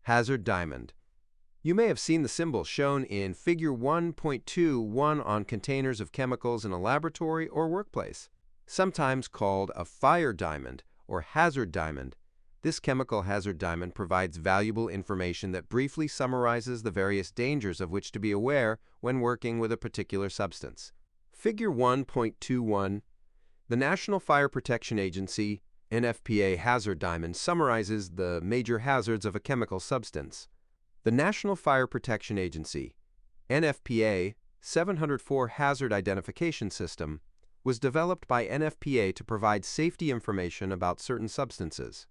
Speaker 1: Hazard diamond. You may have seen the symbol shown in figure 1.21 on containers of chemicals in a laboratory or workplace. Sometimes called a fire diamond or hazard diamond, this chemical hazard diamond provides valuable information that briefly summarizes the various dangers of which to be aware when working with a particular substance. Figure 1.21. The National Fire Protection Agency NFPA hazard diamond summarizes the major hazards of a chemical substance. The National Fire Protection Agency NFPA 704 Hazard Identification System was developed by NFPA to provide safety information about certain substances.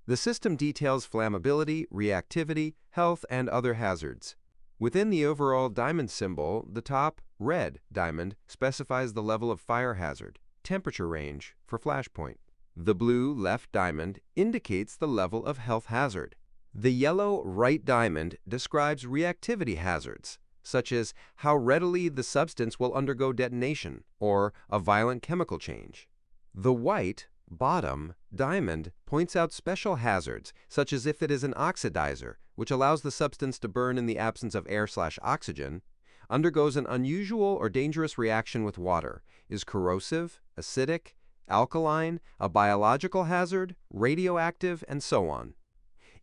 Speaker 1: The system details flammability, reactivity, health, and other hazards. Within the overall diamond symbol, the top, red diamond, specifies the level of fire hazard, temperature range for flashpoint. The blue left diamond indicates the level of health hazard. The yellow right diamond describes reactivity hazards, such as how readily the substance will undergo detonation or a violent chemical change. The white bottom diamond points out special hazards, such as if it is an oxidizer, which allows the substance to burn in the absence of air/oxygen, undergoes an unusual or dangerous reaction with water, is corrosive, acidic, alkaline, a biological hazard, radioactive, and so on.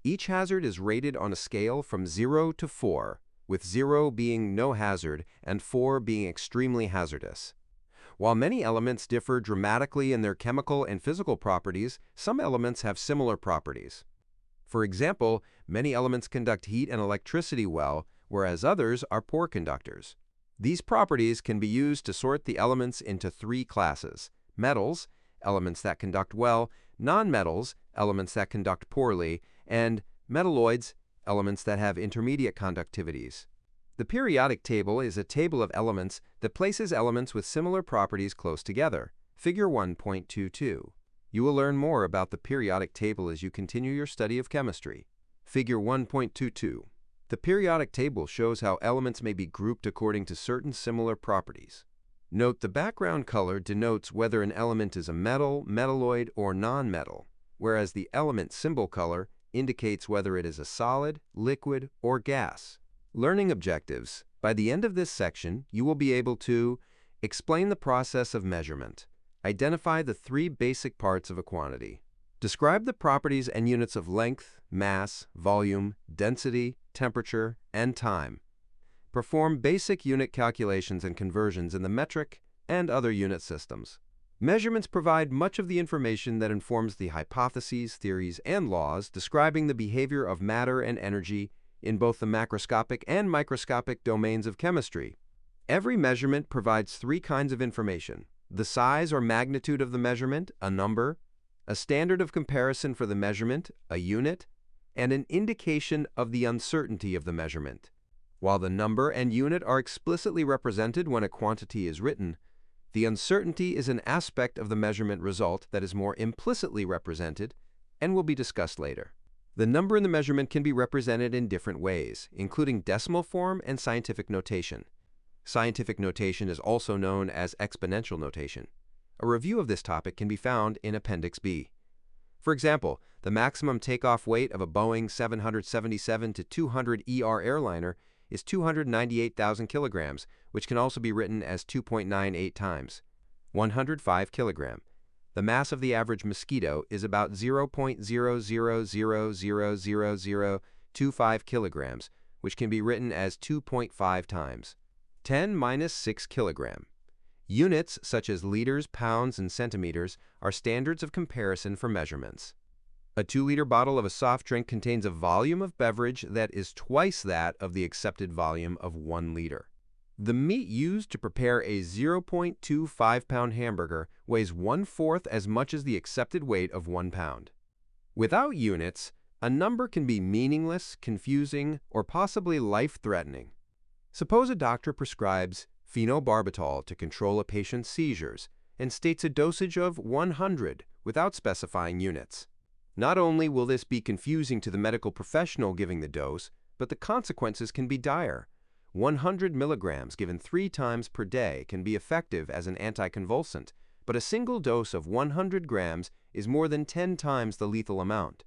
Speaker 1: Each hazard is rated on a scale from 0 to 4, with 0 being no hazard and 4 being extremely hazardous. While many elements differ dramatically in their chemical and physical properties, some elements have similar properties. For example, many elements conduct heat and electricity well, whereas others are poor conductors. These properties can be used to sort the elements into three classes: metals, elements that conduct well; nonmetals, elements that conduct poorly; and metalloids, elements that have intermediate conductivities. The periodic table is a table of elements that places elements with similar properties close together. Figure 1.22. You will learn more about the periodic table as you continue your study of chemistry. Figure 1.22. The periodic table shows how elements may be grouped according to certain similar properties. Note the background color denotes whether an element is a metal, metalloid, or nonmetal, whereas the element symbol color indicates whether it is a solid, liquid, or gas. Learning objectives. By the end of this section, you will be able to explain the process of measurement, identify the three basic parts of a quantity, describe the properties and units of length, mass, volume, density, temperature, and time, perform basic unit calculations and conversions in the metric and other unit systems. Measurements provide much of the information that informs the hypotheses, theories, and laws describing the behavior of matter and energy in both the macroscopic and microscopic domains of chemistry. Every measurement provides three kinds of information: the size or magnitude of the measurement, a number, a standard of comparison for the measurement, a unit, and an indication of the uncertainty of the measurement. While the number and unit are explicitly represented when a quantity is written, the uncertainty is an aspect of the measurement result that is more implicitly represented and will be discussed later. The number in the measurement can be represented in different ways, including decimal form and scientific notation. Scientific notation is also known as exponential notation. A review of this topic can be found in Appendix B. For example, the maximum takeoff weight of a Boeing 777-200ER airliner is 298,000 kilograms, which can also be written as 2.98 times 105 kilogram. The mass of the average mosquito is about 0.00000025 kilograms, which can be written as 2.5 times 10⁻⁶ kilogram. Units such as liters, pounds, and centimeters are standards of comparison for measurements. A 2-liter bottle of a soft drink contains a volume of beverage that is twice that of the accepted volume of 1 liter. The meat used to prepare a 0.25-pound hamburger weighs 1/4 as much as the accepted weight of 1 pound. Without units, a number can be meaningless, confusing, or possibly life-threatening. Suppose a doctor prescribes phenobarbital to control a patient's seizures and states a dosage of 100 without specifying units. Not only will this be confusing to the medical professional giving the dose, but the consequences can be dire. 100 milligrams given 3 times per day can be effective as an anticonvulsant, but a single dose of 100 grams is more than 10 times the lethal amount.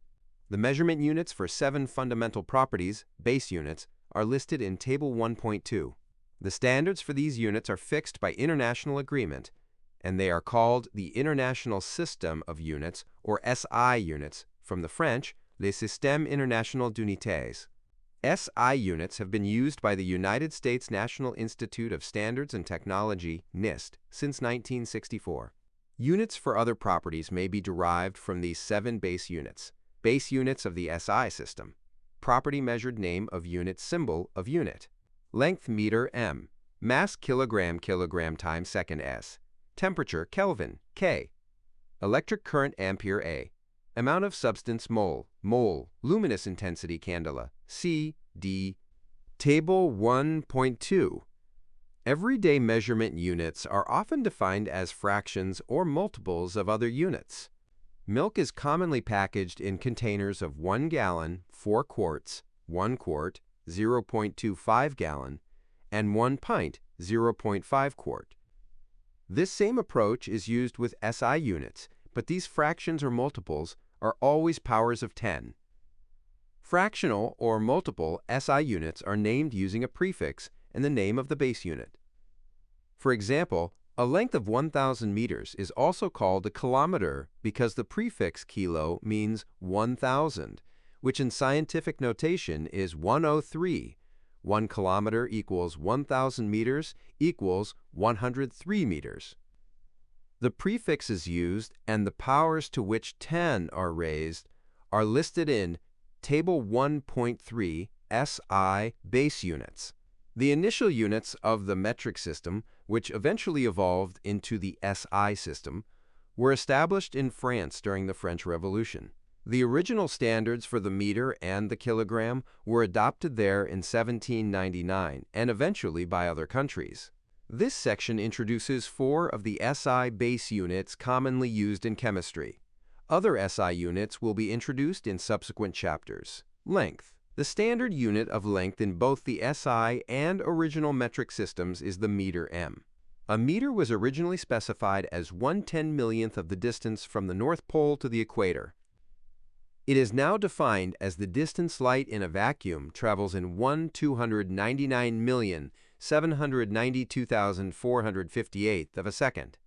Speaker 1: The measurement units for 7 fundamental properties, base units, are listed in Table 1.2. The standards for these units are fixed by international agreement, and they are called the International System of Units, or SI units, from the French, Les Systèmes Internationaux d'Unités. SI units have been used by the United States National Institute of Standards and Technology, NIST, since 1964. Units for other properties may be derived from these 7 base units of the SI system. Property measured name of unit, symbol of unit. Length meter m, mass kilogram times second s, temperature Kelvin K, electric current ampere A, amount of substance mole, luminous intensity candela C, D. Table 1.2. Everyday measurement units are often defined as fractions or multiples of other units. Milk is commonly packaged in containers of 1 gallon, 4 quarts, 1 quart, 0.25 gallon, and 1 pint, 0.5 quart. This same approach is used with SI units, but these fractions or multiples are always powers of 10. Fractional or multiple SI units are named using a prefix and the name of the base unit. For example, a length of 1,000 meters is also called a kilometer because the prefix kilo means 1,000, which in scientific notation is 103. 1 kilometer equals 1,000 meters equals 103 meters. The prefixes used and the powers to which 10 are raised are listed in Table 1.3 SI base units. The initial units of the metric system, which eventually evolved into the SI system, were established in France during the French Revolution. The original standards for the meter and the kilogram were adopted there in 1799 and eventually by other countries. This section introduces 4 of the SI base units commonly used in chemistry. Other SI units will be introduced in subsequent chapters. Length. The standard unit of length in both the SI and original metric systems is the meter m. A meter was originally specified as 1/10,000,000th of the distance from the North Pole to the equator. It is now defined as the distance light in a vacuum travels in 1/299,792,458th of a second.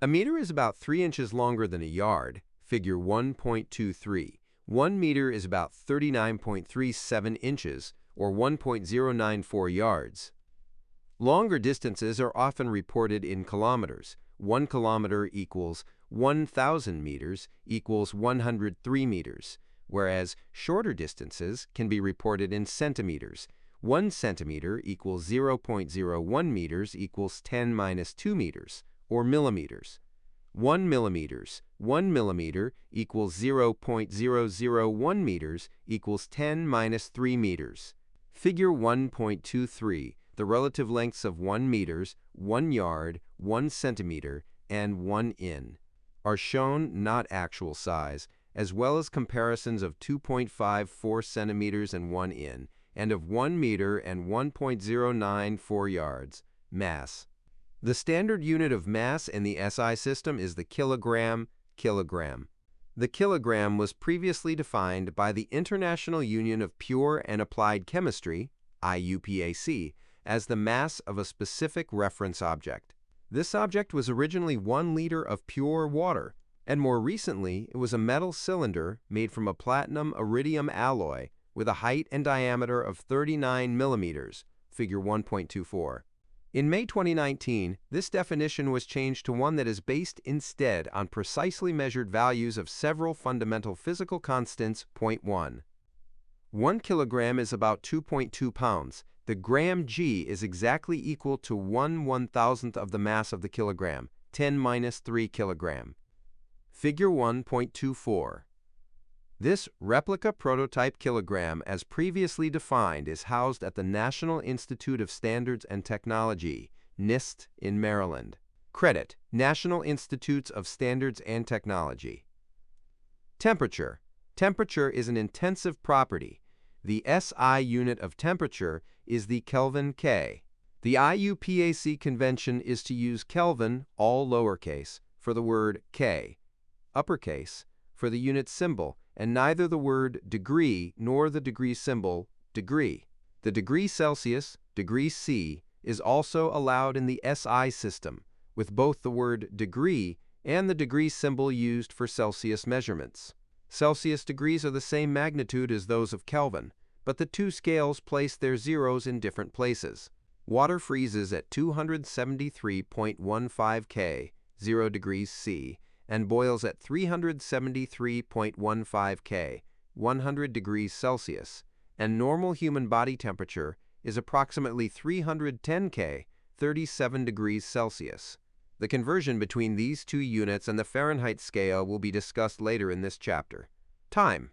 Speaker 1: A meter is about 3 inches longer than a yard, figure 1.23. 1 meter is about 39.37 inches, or 1.094 yards. Longer distances are often reported in kilometers. 1 kilometer equals 1,000 meters equals 103 meters, whereas shorter distances can be reported in centimeters. 1 centimeter equals 0.01 meters equals 10 minus 2 meters, or millimeters. 1 millimeter equals 0.001 meters equals 10 minus 3 meters. Figure 1.23, the relative lengths of 1 meters, 1 yard, 1 centimeter, and 1 in, are shown, not actual size, as well as comparisons of 2.54 centimeters and 1 in, and of 1 meter and 1.094 yards, mass. The standard unit of mass in the SI system is the kilogram. The kilogram was previously defined by the International Union of Pure and Applied Chemistry, IUPAC, as the mass of a specific reference object. This object was originally 1 liter of pure water, and more recently it was a metal cylinder made from a platinum-iridium alloy with a height and diameter of 39 millimeters, figure 1.24. In May 2019, this definition was changed to one that is based instead on precisely measured values of several fundamental physical constants. 1. 1 kilogram is about 2.2 pounds. The gram g is exactly equal to 1/1000th of the mass of the kilogram, 10 minus 3 kilogram. Figure 1.24. This replica prototype kilogram, as previously defined, is housed at the National Institute of Standards and Technology, NIST, in Maryland. Credit: National Institutes of Standards and Technology. Temperature. Temperature is an intensive property. The SI unit of temperature is the Kelvin K. The IUPAC convention is to use Kelvin, all lowercase, for the word K, uppercase, for the unit symbol, and neither the word degree nor the degree symbol degree. The degree Celsius, degree C, is also allowed in the SI system, with both the word degree and the degree symbol used for Celsius measurements. Celsius degrees are the same magnitude as those of Kelvin, but the two scales place their zeros in different places. Water freezes at 273.15 K, 0 degrees C, and boils at 373.15 K, 100 degrees Celsius, and normal human body temperature is approximately 310 K, 37 degrees Celsius. The conversion between these two units and the Fahrenheit scale will be discussed later in this chapter. Time.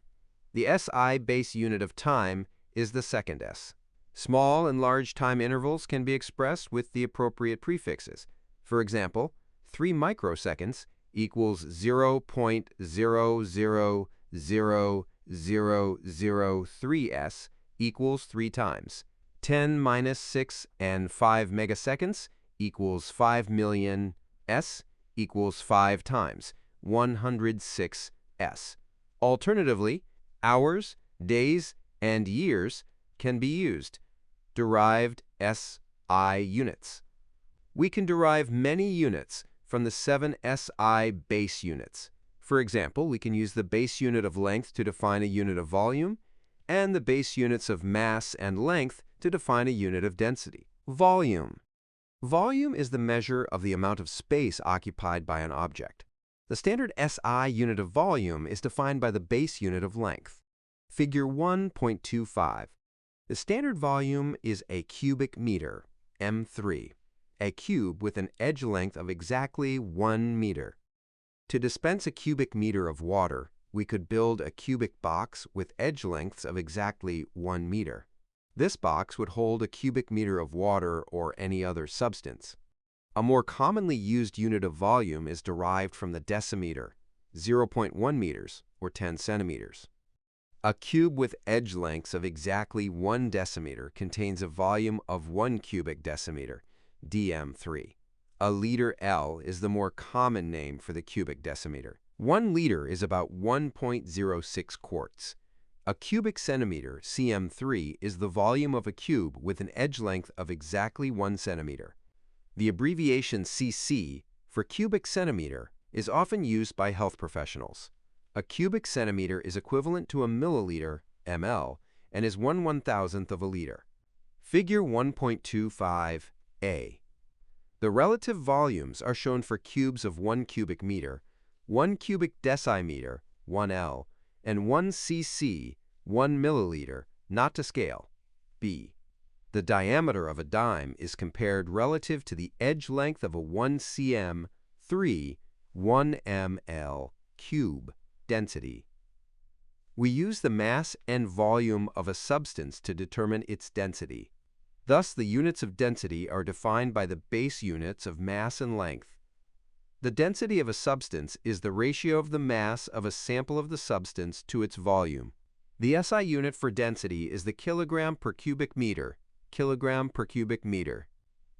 Speaker 1: The SI base unit of time is the second S. Small and large time intervals can be expressed with the appropriate prefixes. For example, 3 microseconds equals 0.000003 S equals 3 times. 10 minus 6 and 5 megaseconds equals 5 million S equals 5 times, 106 S. Alternatively, hours, days, and years can be used. Derived SI units. We can derive many units from the 7 SI base units. For example, we can use the base unit of length to define a unit of volume, and the base units of mass and length to define a unit of density. Volume. Volume is the measure of the amount of space occupied by an object. The standard SI unit of volume is defined by the base unit of length. Figure 1.25. The standard volume is a cubic meter, M3, a cube with an edge length of exactly 1 meter. To dispense a cubic meter of water, we could build a cubic box with edge lengths of exactly 1 meter. This box would hold a cubic meter of water or any other substance. A more commonly used unit of volume is derived from the decimeter, 0.1 meters or 10 centimeters. A cube with edge lengths of exactly 1 decimeter contains a volume of 1 cubic decimeter, dm3. A liter L is the more common name for the cubic decimeter. 1 liter is about 1.06 quarts. A cubic centimeter, cm3, is the volume of a cube with an edge length of exactly 1 centimeter. The abbreviation cc for cubic centimeter is often used by health professionals. A cubic centimeter is equivalent to a milliliter, ml, and is 1/1000th of a liter. Figure 1.25a. The relative volumes are shown for cubes of 1 cubic meter, 1 cubic decimeter, 1L, and 1 cc, 1 milliliter, not to scale, B. The diameter of a dime is compared relative to the edge length of a 1 cm, 3, 1 ml cube density. We use the mass and volume of a substance to determine its density. Thus, the units of density are defined by the base units of mass and length. The density of a substance is the ratio of the mass of a sample of the substance to its volume. The SI unit for density is the kilogram per cubic meter, kilogram per cubic meter.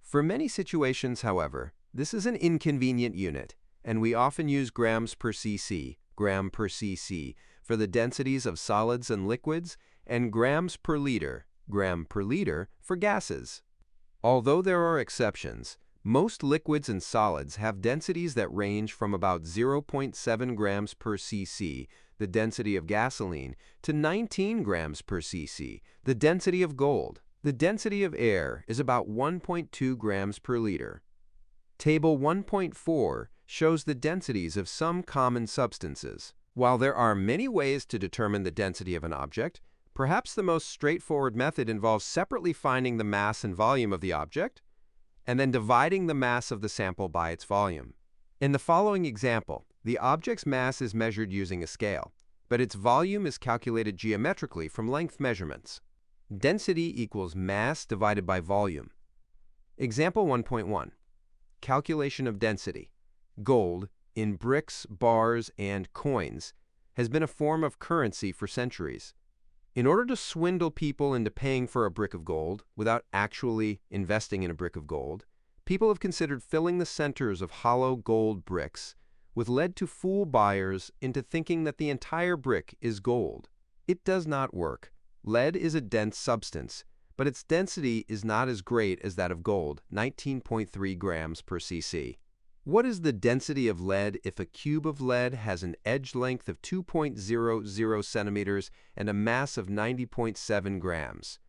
Speaker 1: For many situations, however, this is an inconvenient unit, and we often use grams per cc, gram per cc, for the densities of solids and liquids, and grams per liter, gram per liter, for gases. Although there are exceptions, most liquids and solids have densities that range from about 0.7 grams per cc, the density of gasoline, to 19 grams per cc, the density of gold. The density of air is about 1.2 grams per liter. Table 1.4 shows the densities of some common substances. While there are many ways to determine the density of an object, perhaps the most straightforward method involves separately finding the mass and volume of the object, and then dividing the mass of the sample by its volume. In the following example, the object's mass is measured using a scale, but its volume is calculated geometrically from length measurements. Density equals mass divided by volume. Example 1.1. Calculation of density. Gold, in bricks, bars, and coins, has been a form of currency for centuries. In order to swindle people into paying for a brick of gold without actually investing in a brick of gold, people have considered filling the centers of hollow gold bricks with lead to fool buyers into thinking that the entire brick is gold. It does not work. Lead is a dense substance, but its density is not as great as that of gold, 19.3 grams per cc. What is the density of lead if a cube of lead has an edge length of 2.00 centimeters and a mass of 90.7 grams?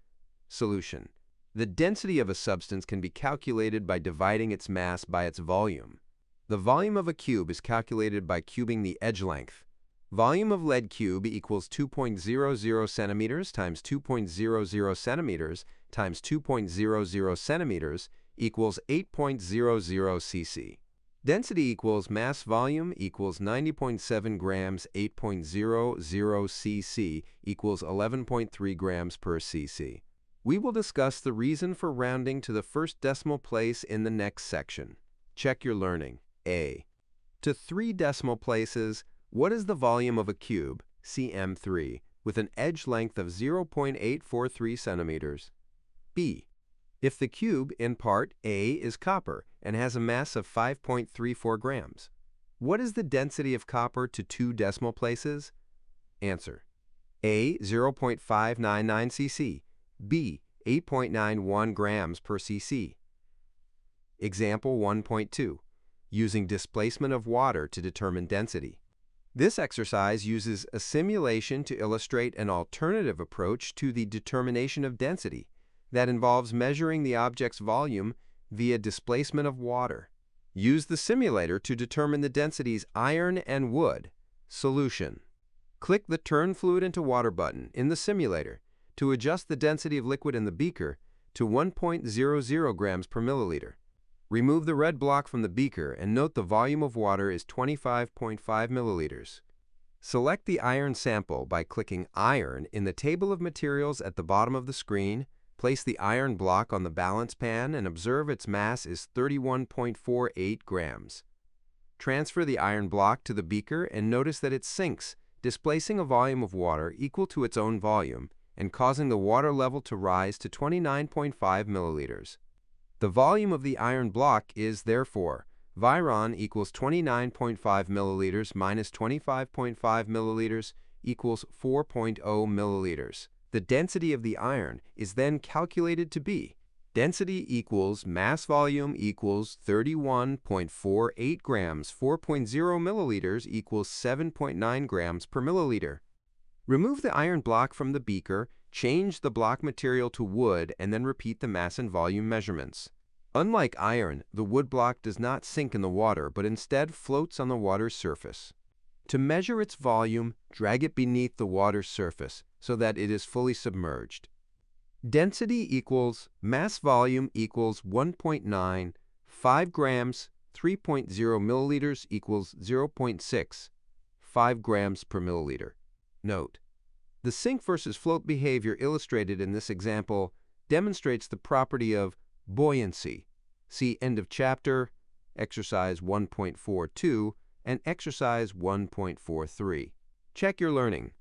Speaker 1: Solution. The density of a substance can be calculated by dividing its mass by its volume. The volume of a cube is calculated by cubing the edge length. Volume of lead cube equals 2.00 centimeters times 2.00 centimeters times 2.00 centimeters equals 8.00 cc. Density equals mass volume equals 90.7 grams, 8.00 cc equals 11.3 grams per cc. We will discuss the reason for rounding to the first decimal place in the next section. Check your learning. A. To 3 decimal places, what is the volume of a cube, cm3, with an edge length of 0.843 centimeters? B. If the cube, in part A, is copper and has a mass of 5.34 grams, what is the density of copper to 2 decimal places? Answer. A. 0.599 cc. B. 8.91 grams per cc. Example 1.2. Using displacement of water to determine density. This exercise uses a simulation to illustrate an alternative approach to the determination of density that involves measuring the object's volume via displacement of water. Use the simulator to determine the densities iron and wood. Solution. Click the Turn Fluid into Water button in the simulator to adjust the density of liquid in the beaker to 1.00 grams per milliliter. Remove the red block from the beaker and note the volume of water is 25.5 milliliters. Select the iron sample by clicking Iron in the table of materials at the bottom of the screen. Place the iron block on the balance pan and observe its mass is 31.48 grams. Transfer the iron block to the beaker and notice that it sinks, displacing a volume of water equal to its own volume and causing the water level to rise to 29.5 milliliters. The volume of the iron block is, therefore, Viron equals 29.5 milliliters minus 25.5 milliliters equals 4.0 milliliters. The density of the iron is then calculated to be density equals mass volume equals 31.48 grams, 4.0 milliliters equals 7.9 grams per milliliter. Remove the iron block from the beaker, change the block material to wood, and then repeat the mass and volume measurements. Unlike iron, the wood block does not sink in the water, but instead floats on the water's surface. To measure its volume, drag it beneath the water's surface so that it is fully submerged. Density equals mass volume equals 1.9, 5 grams, 3.0 milliliters equals 0.6, 5 grams per milliliter. Note: the sink versus float behavior illustrated in this example demonstrates the property of buoyancy. See end of chapter, exercise 1.42 and exercise 1.43. Check your learning.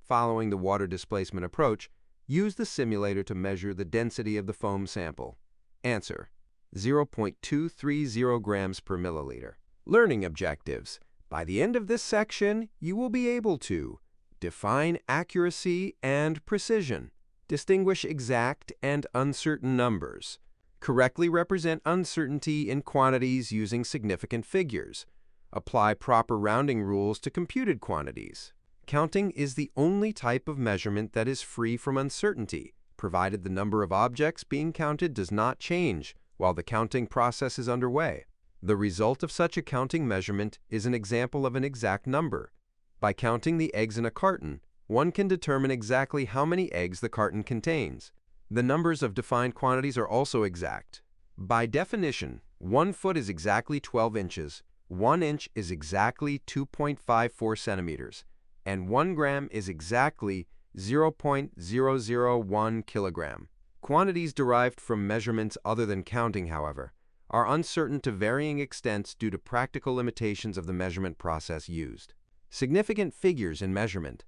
Speaker 1: Following the water displacement approach, use the simulator to measure the density of the foam sample. Answer: 0.230 grams per milliliter. Learning objectives. By the end of this section, you will be able to define accuracy and precision, distinguish exact and uncertain numbers, correctly represent uncertainty in quantities using significant figures, apply proper rounding rules to computed quantities. Counting is the only type of measurement that is free from uncertainty, provided the number of objects being counted does not change while the counting process is underway. The result of such a counting measurement is an example of an exact number. By counting the eggs in a carton, one can determine exactly how many eggs the carton contains. The numbers of defined quantities are also exact. By definition, 1 foot is exactly 12 inches, 1 inch is exactly 2.54 centimeters, and 1 gram is exactly 0.001 kilogram. Quantities derived from measurements other than counting, however, are uncertain to varying extents due to practical limitations of the measurement process used. Significant figures in measurement.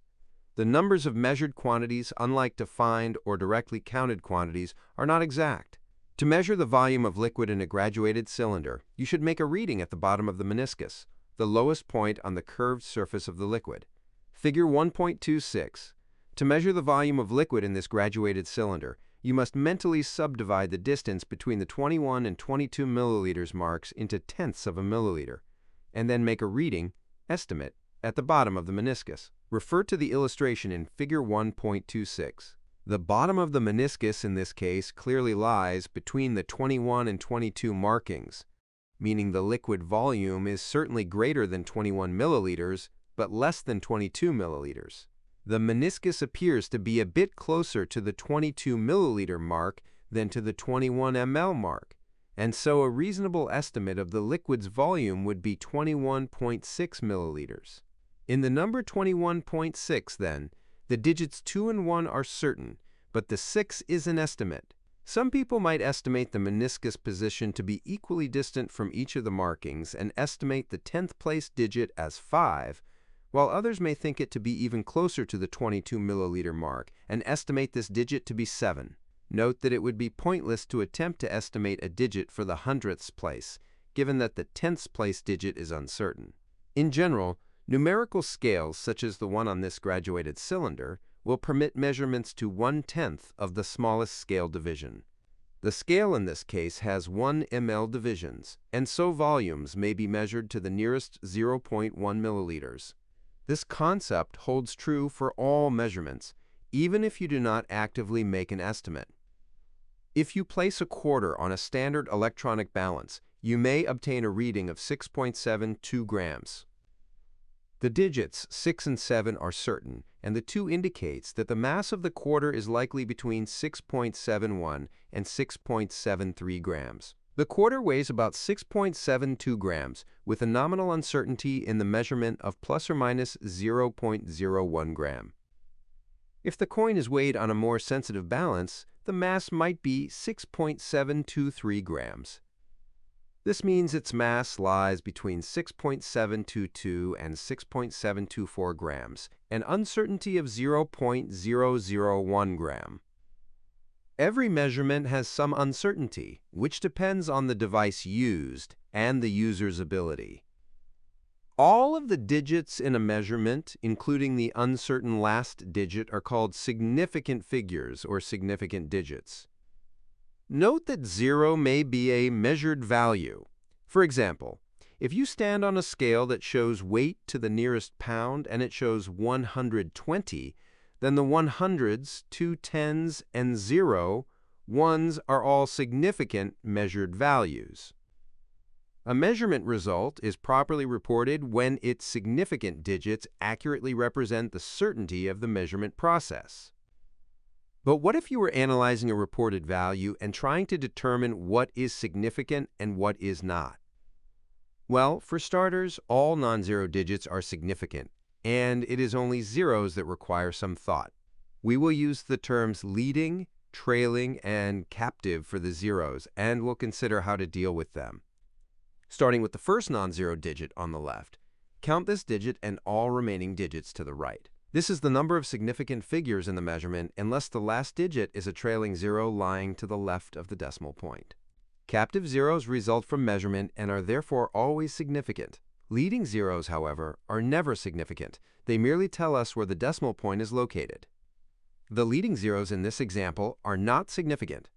Speaker 1: The numbers of measured quantities, unlike defined or directly counted quantities, are not exact. To measure the volume of liquid in a graduated cylinder, you should make a reading at the bottom of the meniscus, the lowest point on the curved surface of the liquid. Figure 1.26. To measure the volume of liquid in this graduated cylinder, you must mentally subdivide the distance between the 21 and 22 milliliters marks into tenths of a milliliter, and then make a reading, estimate, at the bottom of the meniscus. Refer to the illustration in Figure 1.26. The bottom of the meniscus in this case clearly lies between the 21 and 22 markings, meaning the liquid volume is certainly greater than 21 milliliters, but less than 22 milliliters. The meniscus appears to be a bit closer to the 22 milliliter mark than to the 21 ml mark, and so a reasonable estimate of the liquid's volume would be 21.6 milliliters. In the number 21.6, then, the digits 2 and 1 are certain, but the 6 is an estimate. Some people might estimate the meniscus position to be equally distant from each of the markings and estimate the 10th place digit as 5, while others may think it to be even closer to the 22 milliliter mark and estimate this digit to be 7. Note that it would be pointless to attempt to estimate a digit for the 100th place, given that the 10th place digit is uncertain. In general, numerical scales, such as the one on this graduated cylinder, will permit measurements to 1/10 of the smallest scale division. The scale in this case has 1 ml divisions, and so volumes may be measured to the nearest 0.1 milliliters. This concept holds true for all measurements, even if you do not actively make an estimate. If you place a quarter on a standard electronic balance, you may obtain a reading of 6.72 grams. The digits 6 and 7 are certain, and the 2 indicates that the mass of the quarter is likely between 6.71 and 6.73 grams. The quarter weighs about 6.72 grams, with a nominal uncertainty in the measurement of plus or minus 0.01 gram. If the coin is weighed on a more sensitive balance, the mass might be 6.723 grams. This means its mass lies between 6.722 and 6.724 grams, an uncertainty of 0.001 gram. Every measurement has some uncertainty, which depends on the device used and the user's ability. All of the digits in a measurement, including the uncertain last digit, are called significant figures or significant digits. Note that 0 may be a measured value. For example, if you stand on a scale that shows weight to the nearest pound and it shows 120, then the 100s, 2 10s, and 0 ones are all significant measured values. A measurement result is properly reported when its significant digits accurately represent the certainty of the measurement process. But what if you were analyzing a reported value and trying to determine what is significant and what is not? Well, for starters, all non-zero digits are significant, and it is only zeros that require some thought. We will use the terms leading, trailing, and captive for the zeros, and we'll consider how to deal with them. Starting with the first non-zero digit on the left, count this digit and all remaining digits to the right. This is the number of significant figures in the measurement unless the last digit is a trailing zero lying to the left of the decimal point. Captive zeros result from measurement and are therefore always significant. Leading zeros, however, are never significant. They merely tell us where the decimal point is located. The leading zeros in this example are not significant.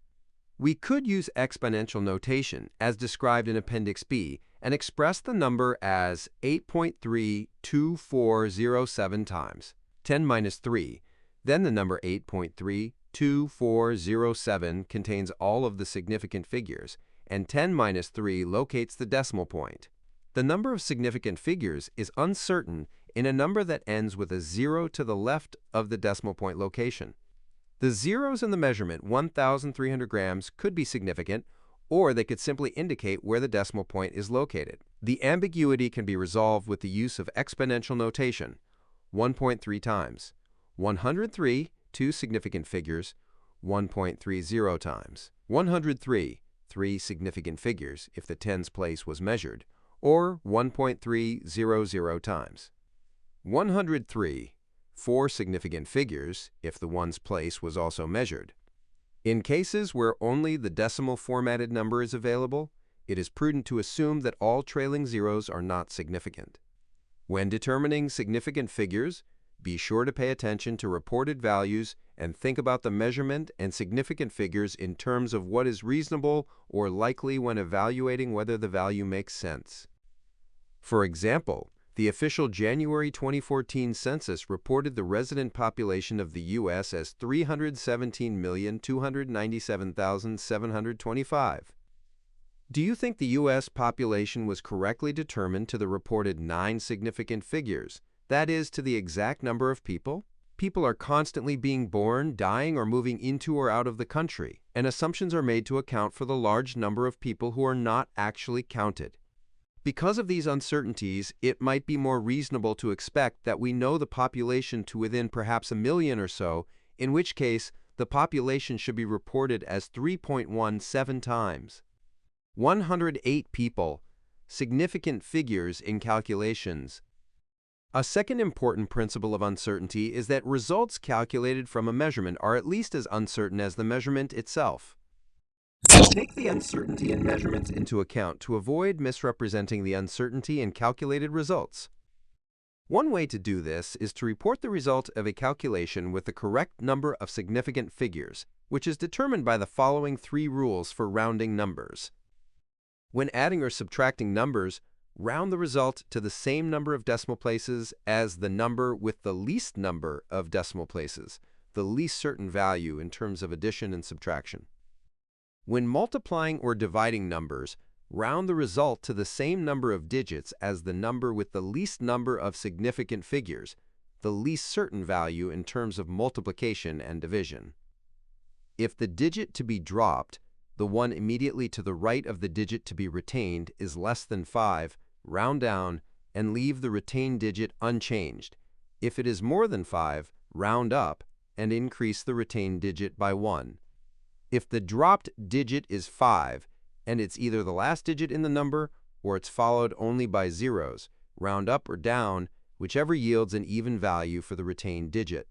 Speaker 1: We could use exponential notation, as described in Appendix B, and express the number as 8.32407 times 10 minus 3. Then the number 8.32407 contains all of the significant figures, and 10 minus 3 locates the decimal point. The number of significant figures is uncertain in a number that ends with a 0 to the left of the decimal point location. The zeros in the measurement 1,300 grams could be significant, or they could simply indicate where the decimal point is located. The ambiguity can be resolved with the use of exponential notation. 1.3 times. 103, two significant figures, 1.30 times. 103, three significant figures if the tens place was measured, or 1.300 times. 103, four significant figures if the ones place was also measured. In cases where only the decimal formatted number is available, it is prudent to assume that all trailing zeros are not significant. When determining significant figures, be sure to pay attention to reported values and think about the measurement and significant figures in terms of what is reasonable or likely when evaluating whether the value makes sense. For example, the official January 2014 census reported the resident population of the U.S. as 317,297,725. Do you think the U.S. population was correctly determined to the reported 9 significant figures, that is, to the exact number of people? People are constantly being born, dying, or moving into or out of the country, and assumptions are made to account for the large number of people who are not actually counted. Because of these uncertainties, it might be more reasonable to expect that we know the population to within perhaps 1 million or so, in which case the population should be reported as 3.17 times. 108 people, significant figures in calculations. A second important principle of uncertainty is that results calculated from a measurement are at least as uncertain as the measurement itself. Take the uncertainty in measurements into account to avoid misrepresenting the uncertainty in calculated results. One way to do this is to report the result of a calculation with the correct number of significant figures, which is determined by the following 3 rules for rounding numbers. When adding or subtracting numbers, round the result to the same number of decimal places as the number with the least number of decimal places, the least certain value in terms of addition and subtraction. When multiplying or dividing numbers, round the result to the same number of digits as the number with the least number of significant figures, the least certain value in terms of multiplication and division. If the digit to be dropped, the one immediately to the right of the digit to be retained is less than 5, round down, and leave the retained digit unchanged. If it is more than 5, round up and increase the retained digit by 1. If the dropped digit is 5, and it's either the last digit in the number or it's followed only by zeros, round up or down, whichever yields an even value for the retained digit.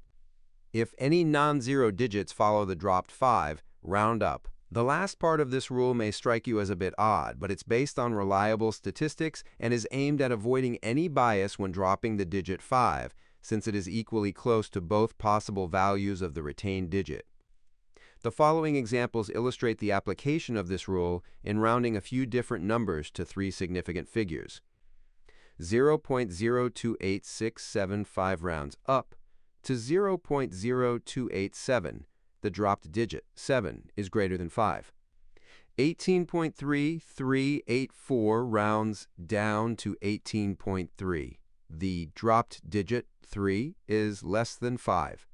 Speaker 1: If any non-zero digits follow the dropped 5, round up. The last part of this rule may strike you as a bit odd, but it's based on reliable statistics and is aimed at avoiding any bias when dropping the digit 5, since it is equally close to both possible values of the retained digit. The following examples illustrate the application of this rule in rounding a few different numbers to 3 significant figures. 0.028675 rounds up to 0.0287. The dropped digit, 7, is greater than 5. 18.3384 rounds down to 18.3. The dropped digit, 3, is less than 5.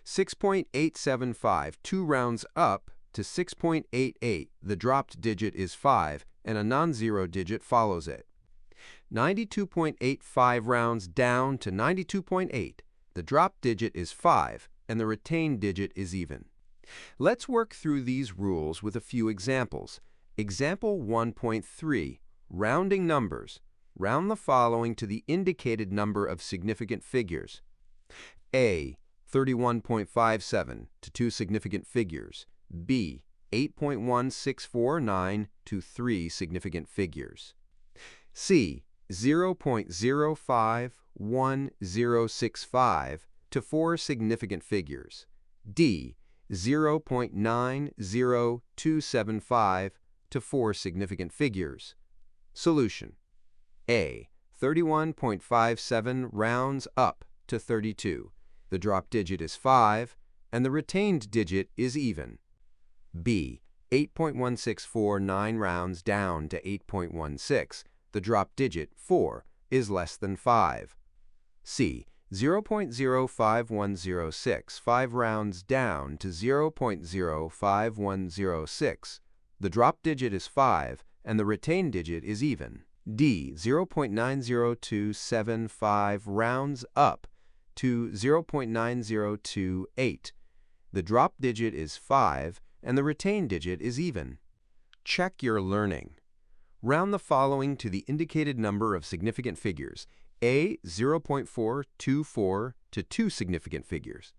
Speaker 1: 6.875, 2 rounds up to 6.88. The dropped digit is 5, and a non-zero digit follows it. 92.85 rounds down to 92.8. The dropped digit is 5, and the retained digit is even. Let's work through these rules with a few examples. Example 1.3, rounding numbers. Round the following to the indicated number of significant figures. A, 31.57 to 2 significant figures. B, 8.1649 to 3 significant figures. C, 0.051065 to 4 significant figures. D, 0.90275 to 4 significant figures. Solution. A, 31.57 rounds up to 32. The dropped digit is 5, and the retained digit is even. B, 8.1649 rounds down to 8.16. The dropped digit, 4, is less than 5. C, 0.05106, 5 rounds down to 0.05106. The dropped digit is 5, and the retained digit is even. D, 0.90275 rounds up to 0.9028. The dropped digit is 5, and the retained digit is even. Check your learning. Round the following to the indicated number of significant figures. A, 0.424 to 2 significant figures.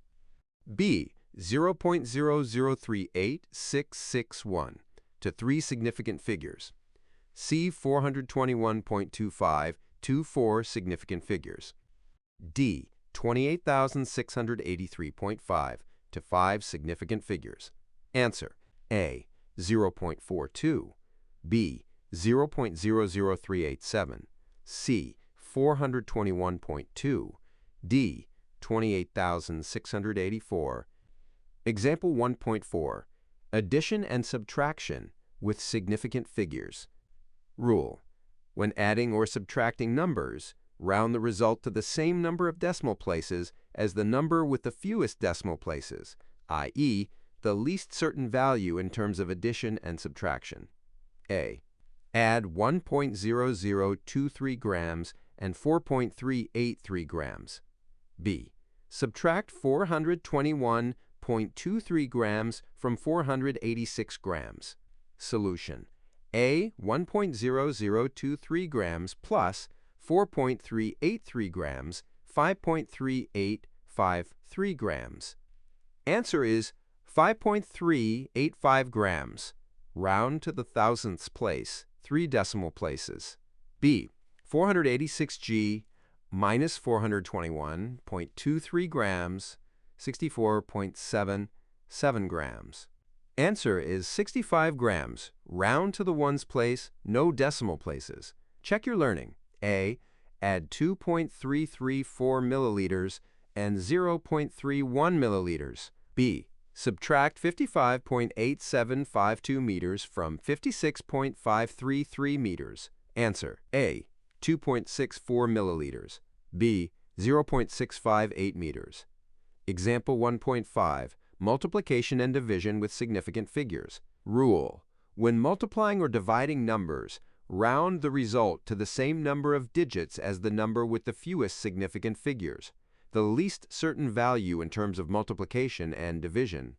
Speaker 1: B, 0.0038661 to 3 significant figures. C, 421.25 to 4 significant figures. D, 28,683.5 to 5 significant figures. Answer. A, 0.42. B, 0.00387. C, 421.2. D, 28,684. Example 1.4. Addition and subtraction with significant figures. Rule. When adding or subtracting numbers, round the result to the same number of decimal places as the number with the fewest decimal places, i.e., the least certain value in terms of addition and subtraction. A. Add 1.0023 grams and 4.383 grams. B. Subtract 421.23 grams from 486 grams. Solution. A, 1.0023 grams plus 4.383 grams, 5.3853 grams. Answer is 5.385 grams. Round to the thousandths place, 3 decimal places. B, 486g minus 421.23 grams, 64.77 grams. Answer is 65 grams. Round to the ones place, no decimal places. Check your learning. A, add 2.334 milliliters and 0.31 milliliters. B, subtract 55.8752 meters from 56.533 meters. Answer. A, 2.64 milliliters. B, 0.658 meters. Example 1.5. Multiplication and division with significant figures. Rule: when multiplying or dividing numbers, round the result to the same number of digits as the number with the fewest significant figures, the least certain value in terms of multiplication and division.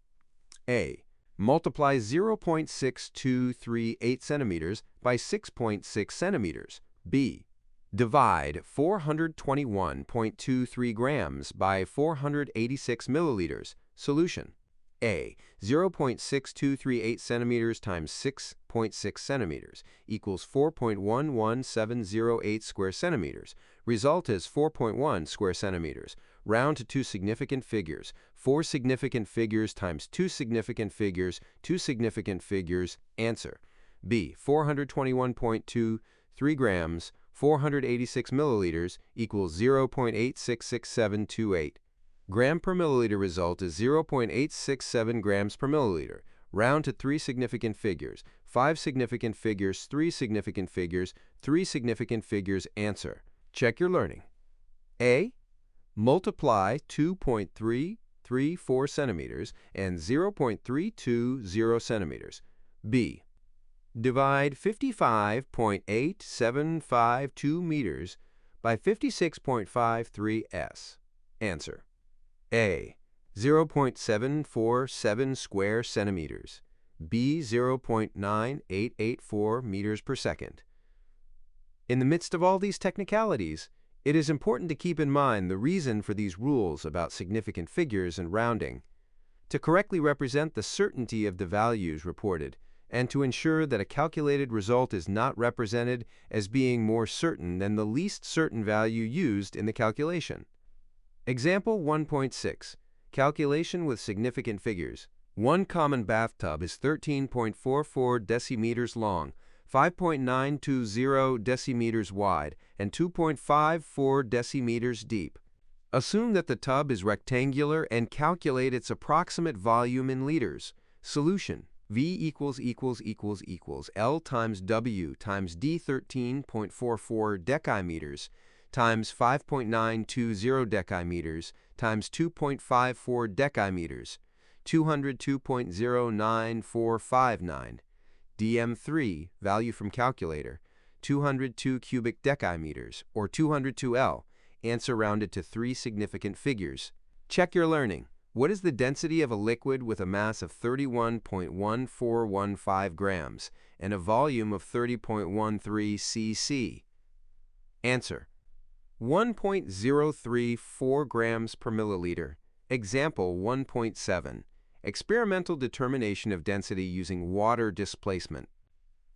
Speaker 1: A. Multiply 0.6238 centimeters by 6.6 centimeters. B. Divide 421.23 grams by 486 milliliters. Solution: A. 0.6238 centimeters times 6.6 centimeters equals 4.11708 square centimeters. Result is 4.1 square centimeters. Round to two significant figures. 4 significant figures times 2 significant figures, 2 significant figures. Answer: B. 421.23 grams, 486 milliliters equals 0.866728. Gram per milliliter. Result is 0.867 grams per milliliter. Round to 3 significant figures. 5 significant figures, 3 significant figures, 3 significant figures. Answer: check your learning. A. Multiply 2.334 centimeters and 0.320 centimeters. B. Divide 55.8752 meters by 56.53 s. Answer: A. 0.747 square centimeters. B. 0.9884 meters per second. In the midst of all these technicalities, it is important to keep in mind the reason for these rules about significant figures and rounding. To correctly represent the certainty of the values reported, and to ensure that a calculated result is not represented as being more certain than the least certain value used in the calculation. Example 1.6. Calculation with significant figures. One common bathtub is 13.44 decimeters long, 5.920 decimeters wide, and 2.54 decimeters deep. Assume that the tub is rectangular and calculate its approximate volume in liters. Solution: V equals L times W times D 13.44 decimeters times 5.920 decimeters times 2.54 decimeters, 202.09459. DM3, value from calculator, 202 cubic decimeters, or 202 L. Answer rounded to 3 significant figures. Check your learning. What is the density of a liquid with a mass of 31.1415 grams and a volume of 30.13 cc? Answer: 1.034 grams per milliliter. Example 1.7. Experimental determination of density using water displacement.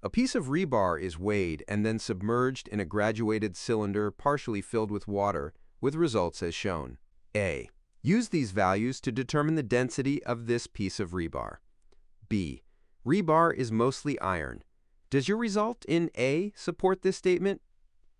Speaker 1: A piece of rebar is weighed and then submerged in a graduated cylinder partially filled with water, with results as shown. A. Use these values to determine the density of this piece of rebar. B. Rebar is mostly iron. Does your result in A support this statement?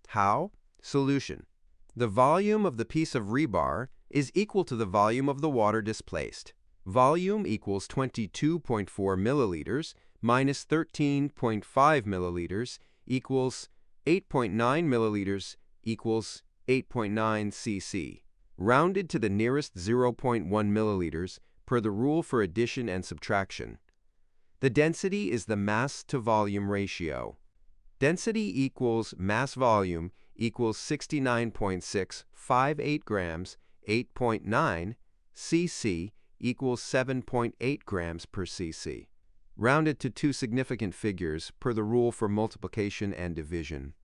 Speaker 1: How? Solution: the volume of the piece of rebar is equal to the volume of the water displaced. Volume equals 22.4 milliliters minus 13.5 milliliters equals 8.9 milliliters equals 8.9 cc. Rounded to the nearest 0.1 milliliters per the rule for addition and subtraction. The density is the mass to volume ratio. Density equals mass volume equals 69.658 grams, 8.9 cc equals 7.8 grams per cc. Rounded to 2 significant figures per the rule for multiplication and division.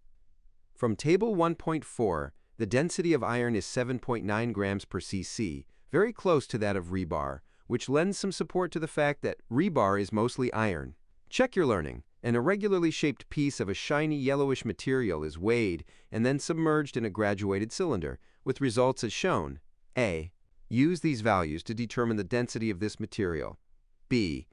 Speaker 1: From Table 1.4, the density of iron is 7.9 grams per cc, very close to that of rebar, which lends some support to the fact that rebar is mostly iron. Check your learning. An irregularly shaped piece of a shiny yellowish material is weighed and then submerged in a graduated cylinder, with results as shown. A. Use these values to determine the density of this material. B.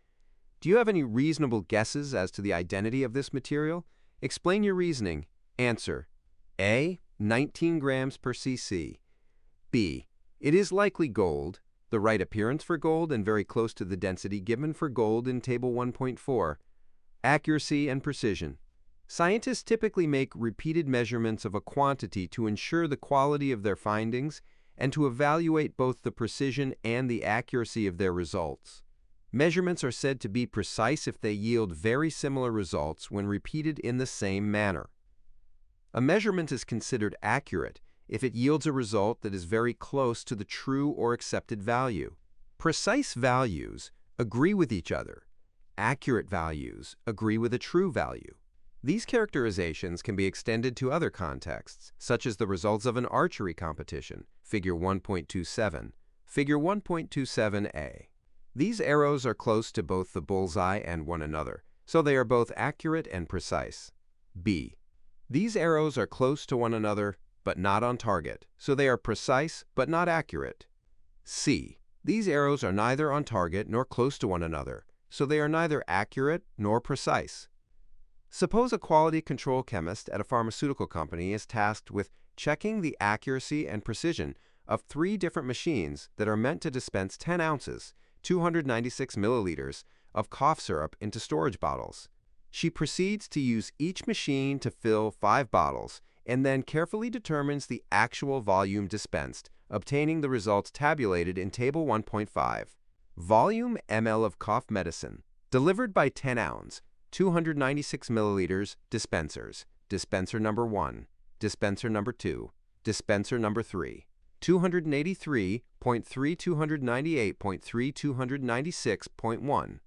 Speaker 1: Do you have any reasonable guesses as to the identity of this material? Explain your reasoning. Answer: A. 19 grams per cc. B. It is likely gold, the right appearance for gold and very close to the density given for gold in Table 1.4. Accuracy and precision. Scientists typically make repeated measurements of a quantity to ensure the quality of their findings and to evaluate both the precision and the accuracy of their results. Measurements are said to be precise if they yield very similar results when repeated in the same manner. A measurement is considered accurate if it yields a result that is very close to the true or accepted value. Precise values agree with each other. Accurate values agree with a true value. These characterizations can be extended to other contexts, such as the results of an archery competition, Figure 1.27, Figure 1.27a. These arrows are close to both the bullseye and one another, so they are both accurate and precise. B. These arrows are close to one another, but not on target, so they are precise but not accurate. C. These arrows are neither on target nor close to one another, so they are neither accurate nor precise. Suppose a quality control chemist at a pharmaceutical company is tasked with checking the accuracy and precision of 3 different machines that are meant to dispense 10 ounces, 296 milliliters, of cough syrup into storage bottles. She proceeds to use each machine to fill 5 bottles and then carefully determines the actual volume dispensed, obtaining the results tabulated in Table 1.5. Volume ml of cough medicine, delivered by 10 ounce, 296 milliliters dispensers, dispenser number 1, dispenser number 2, dispenser number 3, 283.3, 298.3, 296.1,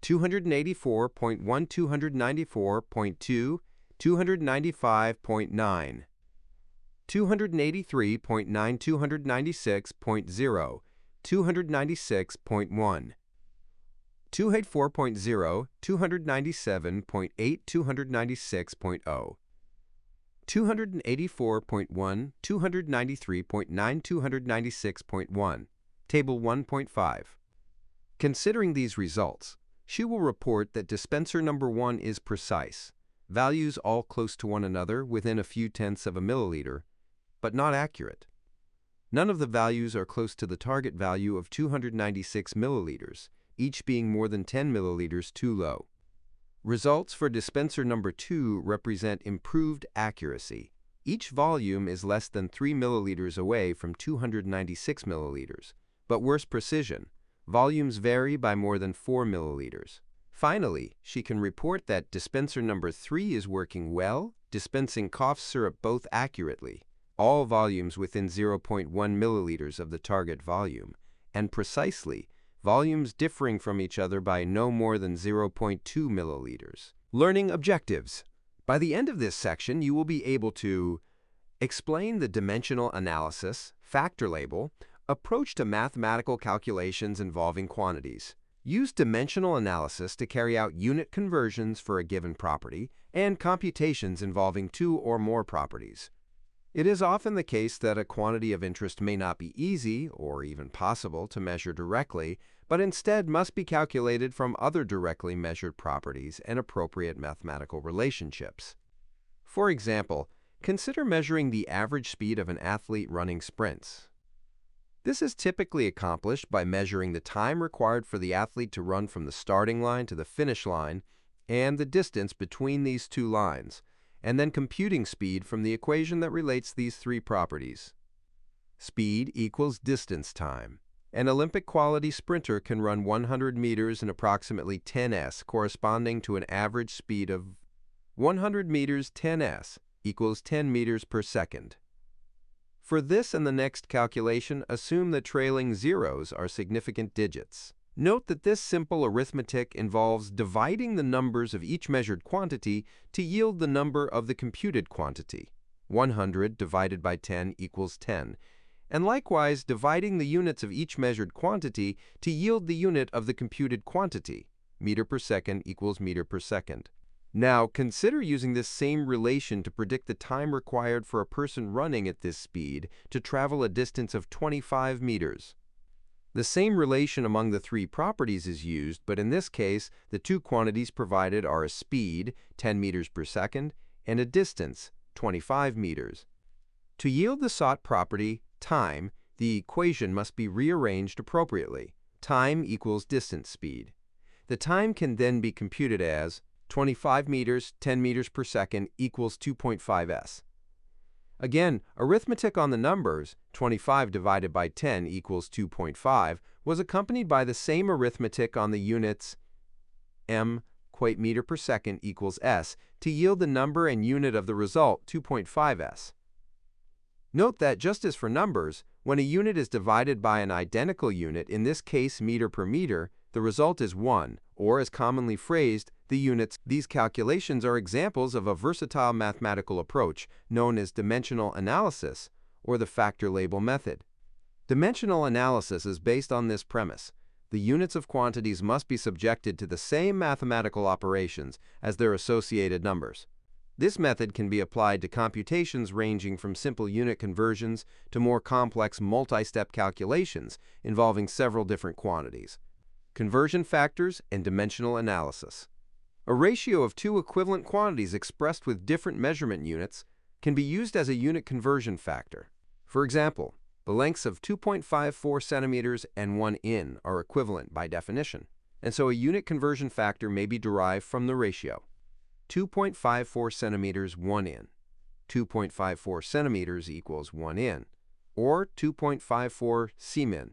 Speaker 1: 284.1, 294.2, 295.9, 283.9, 296.0, 296.1, 284.0, 297.8, 296.0, 284.1, 293.9, 296.1, Table 1.5. Considering these results, she will report that dispenser number 1 is precise, values all close to one another within a few tenths of a milliliter, but not accurate. None of the values are close to the target value of 296 milliliters, each being more than 10 milliliters too low. Results for dispenser number 2 represent improved accuracy. Each volume is less than 3 milliliters away from 296 milliliters, but worse precision. Volumes vary by more than 4 milliliters. Finally, she can report that dispenser number 3 is working well, dispensing cough syrup both accurately, all volumes within 0.1 milliliters of the target volume, and precisely, volumes differing from each other by no more than 0.2 milliliters. Learning objectives. By the end of this section, you will be able to explain the dimensional analysis, factor label, approach to mathematical calculations involving quantities, use dimensional analysis to carry out unit conversions for a given property, and computations involving 2 or more properties. It is often the case that a quantity of interest may not be easy, or even possible, to measure directly, but instead must be calculated from other directly measured properties and appropriate mathematical relationships. For example, consider measuring the average speed of an athlete running sprints. This is typically accomplished by measuring the time required for the athlete to run from the starting line to the finish line and the distance between these 2 lines, and then computing speed from the equation that relates these 3 properties. Speed equals distance time. An Olympic quality sprinter can run 100 meters in approximately 10s, corresponding to an average speed of 100 meters 10s equals 10 meters per second. For this and the next calculation, assume that trailing zeros are significant digits. Note that this simple arithmetic involves dividing the numbers of each measured quantity to yield the number of the computed quantity. 100 divided by 10 equals 10, and likewise dividing the units of each measured quantity to yield the unit of the computed quantity. Meter per second equals meter per second. Now, consider using this same relation to predict the time required for a person running at this speed to travel a distance of 25 meters. The same relation among the 3 properties is used, but in this case, the 2 quantities provided are a speed, 10 meters per second, and a distance, 25 meters. To yield the sought property, time, the equation must be rearranged appropriately. Time equals distance speed. The time can then be computed as 25 meters, 10 meters per second equals 2.5s. Again, arithmetic on the numbers 25 divided by 10 equals 2.5 was accompanied by the same arithmetic on the units m, meter per second equals s to yield the number and unit of the result 2.5s. Note that just as for numbers, when a unit is divided by an identical unit, in this case meter per meter, the result is 1, or as commonly phrased, the units. These calculations are examples of a versatile mathematical approach known as dimensional analysis, or the factor label method. Dimensional analysis is based on this premise. The units of quantities must be subjected to the same mathematical operations as their associated numbers. This method can be applied to computations ranging from simple unit conversions to more complex multi-step calculations involving several different quantities. Conversion factors and dimensional analysis. A ratio of two equivalent quantities expressed with different measurement units can be used as a unit conversion factor. For example, the lengths of 2.54 centimeters and 1 in are equivalent by definition, and so a unit conversion factor may be derived from the ratio 2.54 centimeters 1 in. 2.54 centimeters equals 1 in, or 2.54 cmin.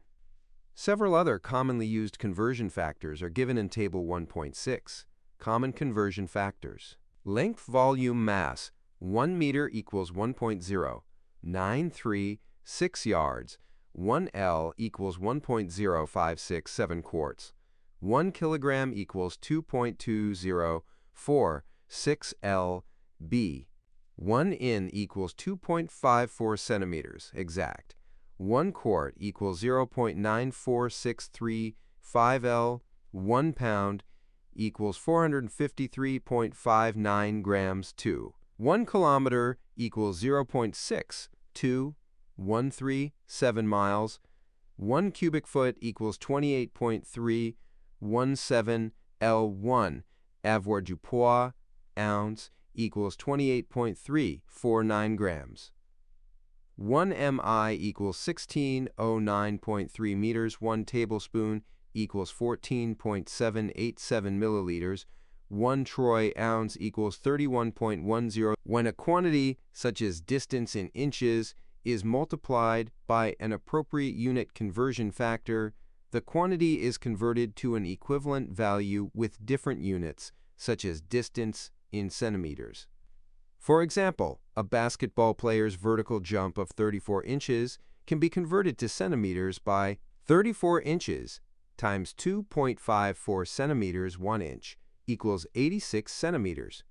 Speaker 1: Several other commonly used conversion factors are given in Table 1.6. Common conversion factors. Length, volume, mass. 1 meter equals 1.0936 yards. 1 L equals 1.0567 quarts. 1 kilogram equals 2.2046 lb. 1 in equals 2.54 centimeters exact. 1 quart equals 0.9463 L. 1 pound equals 453.59 grams. 1 kilometer equals 0.6217 miles. 1 cubic foot equals 28.317 L1. Avoirdupois ounce equals 28.349 grams. 1 mi equals 1609.3 meters. 1 tablespoon equals 14.787 milliliters. 1 troy ounce equals 31.10. When a quantity, such as distance in inches, is multiplied by an appropriate unit conversion factor, the quantity is converted to an equivalent value with different units, such as distance in centimeters. For example, a basketball player's vertical jump of 34 inches can be converted to centimeters by 34 inches times 2.54 centimeters 1 inch equals 86 centimeters.